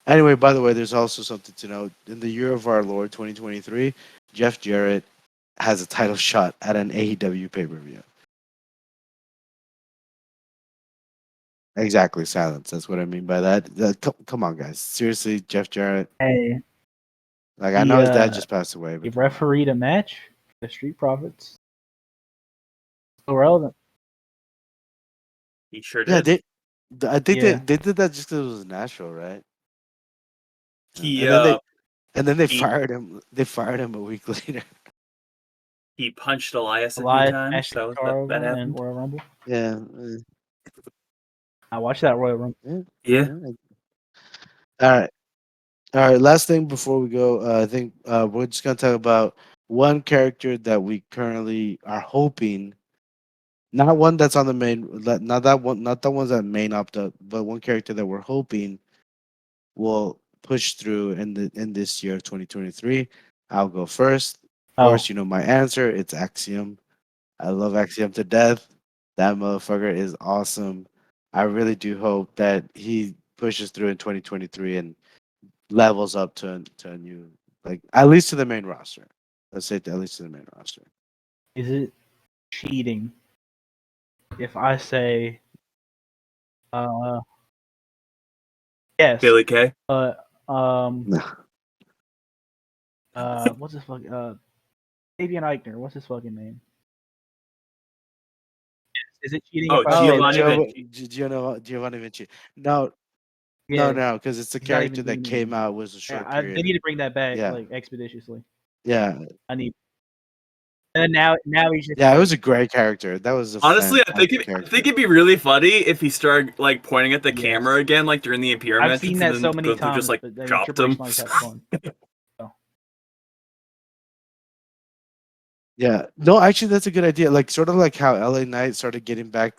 Anyway, by the way, there's also something to note. In the year of our Lord 2023, Jeff Jarrett has a title shot at an AEW pay per view. Exactly, silence. That's what I mean by that. Come on, guys. Seriously, Jeff Jarrett. hey. Like, I He know his dad just passed away, he but come on. refereed a match. The Street Profits. Still relevant. He sure Yeah, did. I think Yeah. they did that just because it was Nashville, right? Yeah. He And then they he fired him. They fired him a week later. he punched Elias a few Elias times. smashed the guitar That over and happened. Royal Rumble. Yeah. I watched that Royal Rumble. Yeah. Yeah. yeah. All right. All right. Last thing before we go, I think we're just gonna talk about one character that we currently are hoping, not one that's on the main, not that one, not the ones that main opt up, but one character that we're hoping will push through in this year of 2023. I'll go first. Of Oh, course, you know my answer. It's Axiom. I love Axiom to death. That motherfucker is awesome. I really do hope that he pushes through in 2023 and levels up to a new, like, at least to the main roster. Let's say at least to the main roster. is it cheating if I say uh yes, Billy Kay. but No. what's his fucking Fabian Eichner? What's his fucking name? Is it cheating Oh, if I say Giovanni that? Vinci. Giovanni Vinci. No, Yeah, no, because it's a he's not character even doing that it came anymore. out was a Yeah, short they need period. to bring that back Yeah, like expeditiously. yeah, I need. And now he's just yeah. It like was a great character. That was a Honestly, fantastic I character. think it'd be really funny if he started like pointing at the yes. camera again, like during the Imperial I've matches, seen and that so then many Gunther just times, like but I mean, dropped Triple H him. likes to have fun. So, Yeah. No, actually, that's a good idea. Like, sort of like how LA Knight started getting back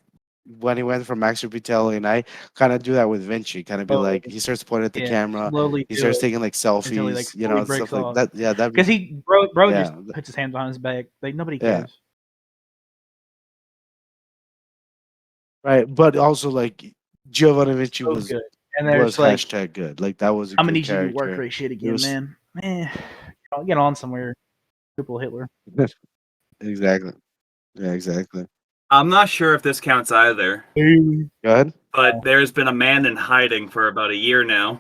when he went from Max Repeat to LA Knight, kind of do that with Vinci. Kind of be like, he starts pointing at the Yeah, camera, slowly he do starts it taking like until he like selfies, fully stuff breaks like off. that. Yeah, that'd Because be bro yeah, just puts his hands behind his back. Like nobody yeah, cares. right. But also like Giovanni Vinci So was good. And was there's like, hashtag good. Like that was a I'm gonna good need you to do work character. rate shit It again, was man. I'll get on somewhere. Triple Hitler. exactly. Yeah, exactly. I'm not sure if this counts either, Go ahead. but there's been a man in hiding for about a year now,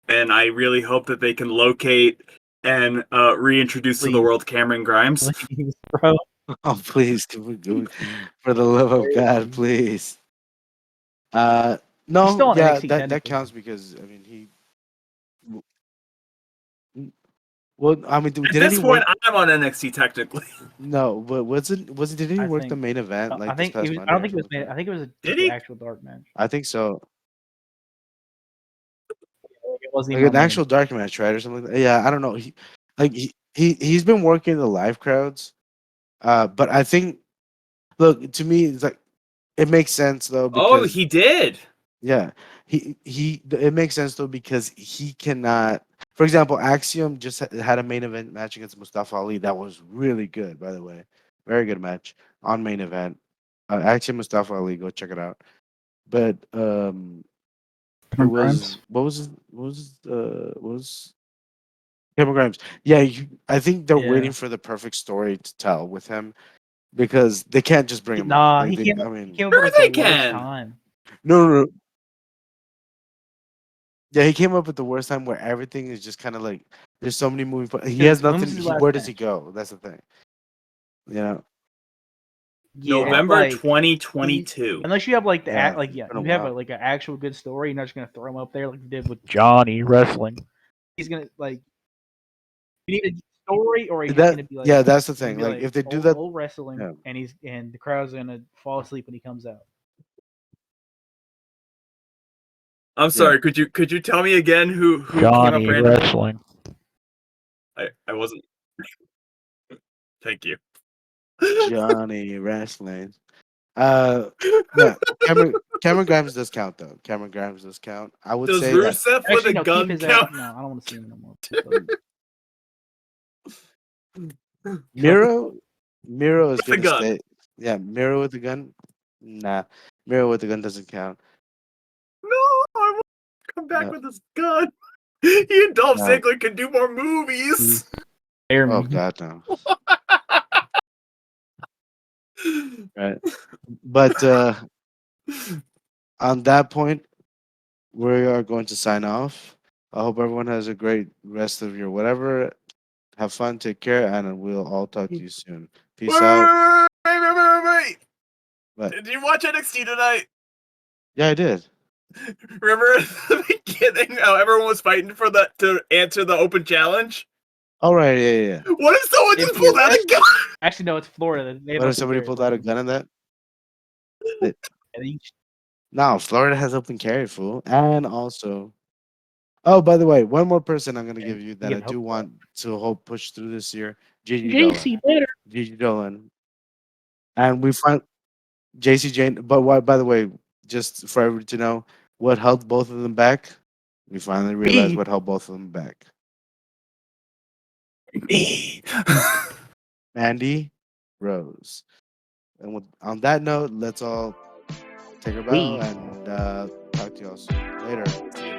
and I really hope that they can locate and reintroduce to the Please, world Cameron Grimes. please, bro. Oh, please, for the love of God, please. Uh, He's no, still on yeah, NXT that technically. counts because I mean he. Well, I mean, At didn't he this point, work? I'm on NXT technically. No, but didn't he I work the think. main event I like this think it past was. I Monday don't or think it was. something like I that? think it was Did just an he? actual dark match. I think so. It wasn't Like even an on main actual event. dark match, right, or something like that. Yeah, I don't know. He's been working the live crowds, but I think look to me it's like it makes sense though Oh, because he did. yeah, it makes sense though because he cannot. For example, Axiom just had a main event match against Mustafa Ali that was really good, by the way, very good match on main event. Axiom Mustafa Ali, go check it out. But it Cameron was Grimes. what was Cameron Grimes? Yeah, I think they're Yeah. waiting for the perfect story to tell with him because they can't just bring him up. Nah, Like I he mean, came up at Sure, like the they worst can. time. no. Yeah, he came up at the worst time where everything is just kind of like there's so many moving parts. He has Because when was nothing. his last Where does he match? go? That's the thing. You know. Yeah, November like he, 2022. unless you have like the Yeah, act, like it's yeah, been a you have while. like an actual good story. You're not just gonna throw him up there like you did with Johnny Wrestling. He's gonna like you need a story, or he's just That gonna be like yeah, that's the he's gonna thing. be Like like if they do old that, old wrestling, yeah. and the crowd's gonna fall asleep when he comes out. I'm Yeah. sorry. Could you tell me again who came up Johnny randomly? Wrestling. I wasn't. Thank you. Johnny Wrestling. Uh, no, Cameron Grimes does count though. Cameron Grimes does count. I would Does say that Rusev with Actually, a no, keep gun his ass. count? No, I don't want to see him no more. Please Miro, Miro is With a gonna gun. stay. Yeah, Miro with the gun. Nah, Miro with the gun doesn't count. No, I want to come back No, with his gun. He and Dolph no. Ziggler can do more movies. spare Oh me. God, no. Right. But on that point, we are going to sign off. I hope everyone has a great rest of your whatever. Have fun, take care, and we'll all talk to you soon. Peace out. Wait. But Did you watch NXT tonight? yeah, I did. Remember at the beginning how everyone was fighting for to answer the open challenge? All right, yeah. What if someone just pulled out NPLS? a gun? Actually, no, it's Florida. They have What if open somebody carry. pulled out a gun in that? Th- And each No, Florida has open carry, fool. And also, oh, by the way, one more person I'm going to give you you that I give hope do for want to hope push through this year, Gigi Dolan. JC better. Gigi Dolan. And we find JC Jane. But what, by the way, just for everybody to know, what held both of them back? We finally realized Me. what held both of them back. Me. Mandy Rose. And on that note, let's all take our bow We. and talk to y'all soon. Later.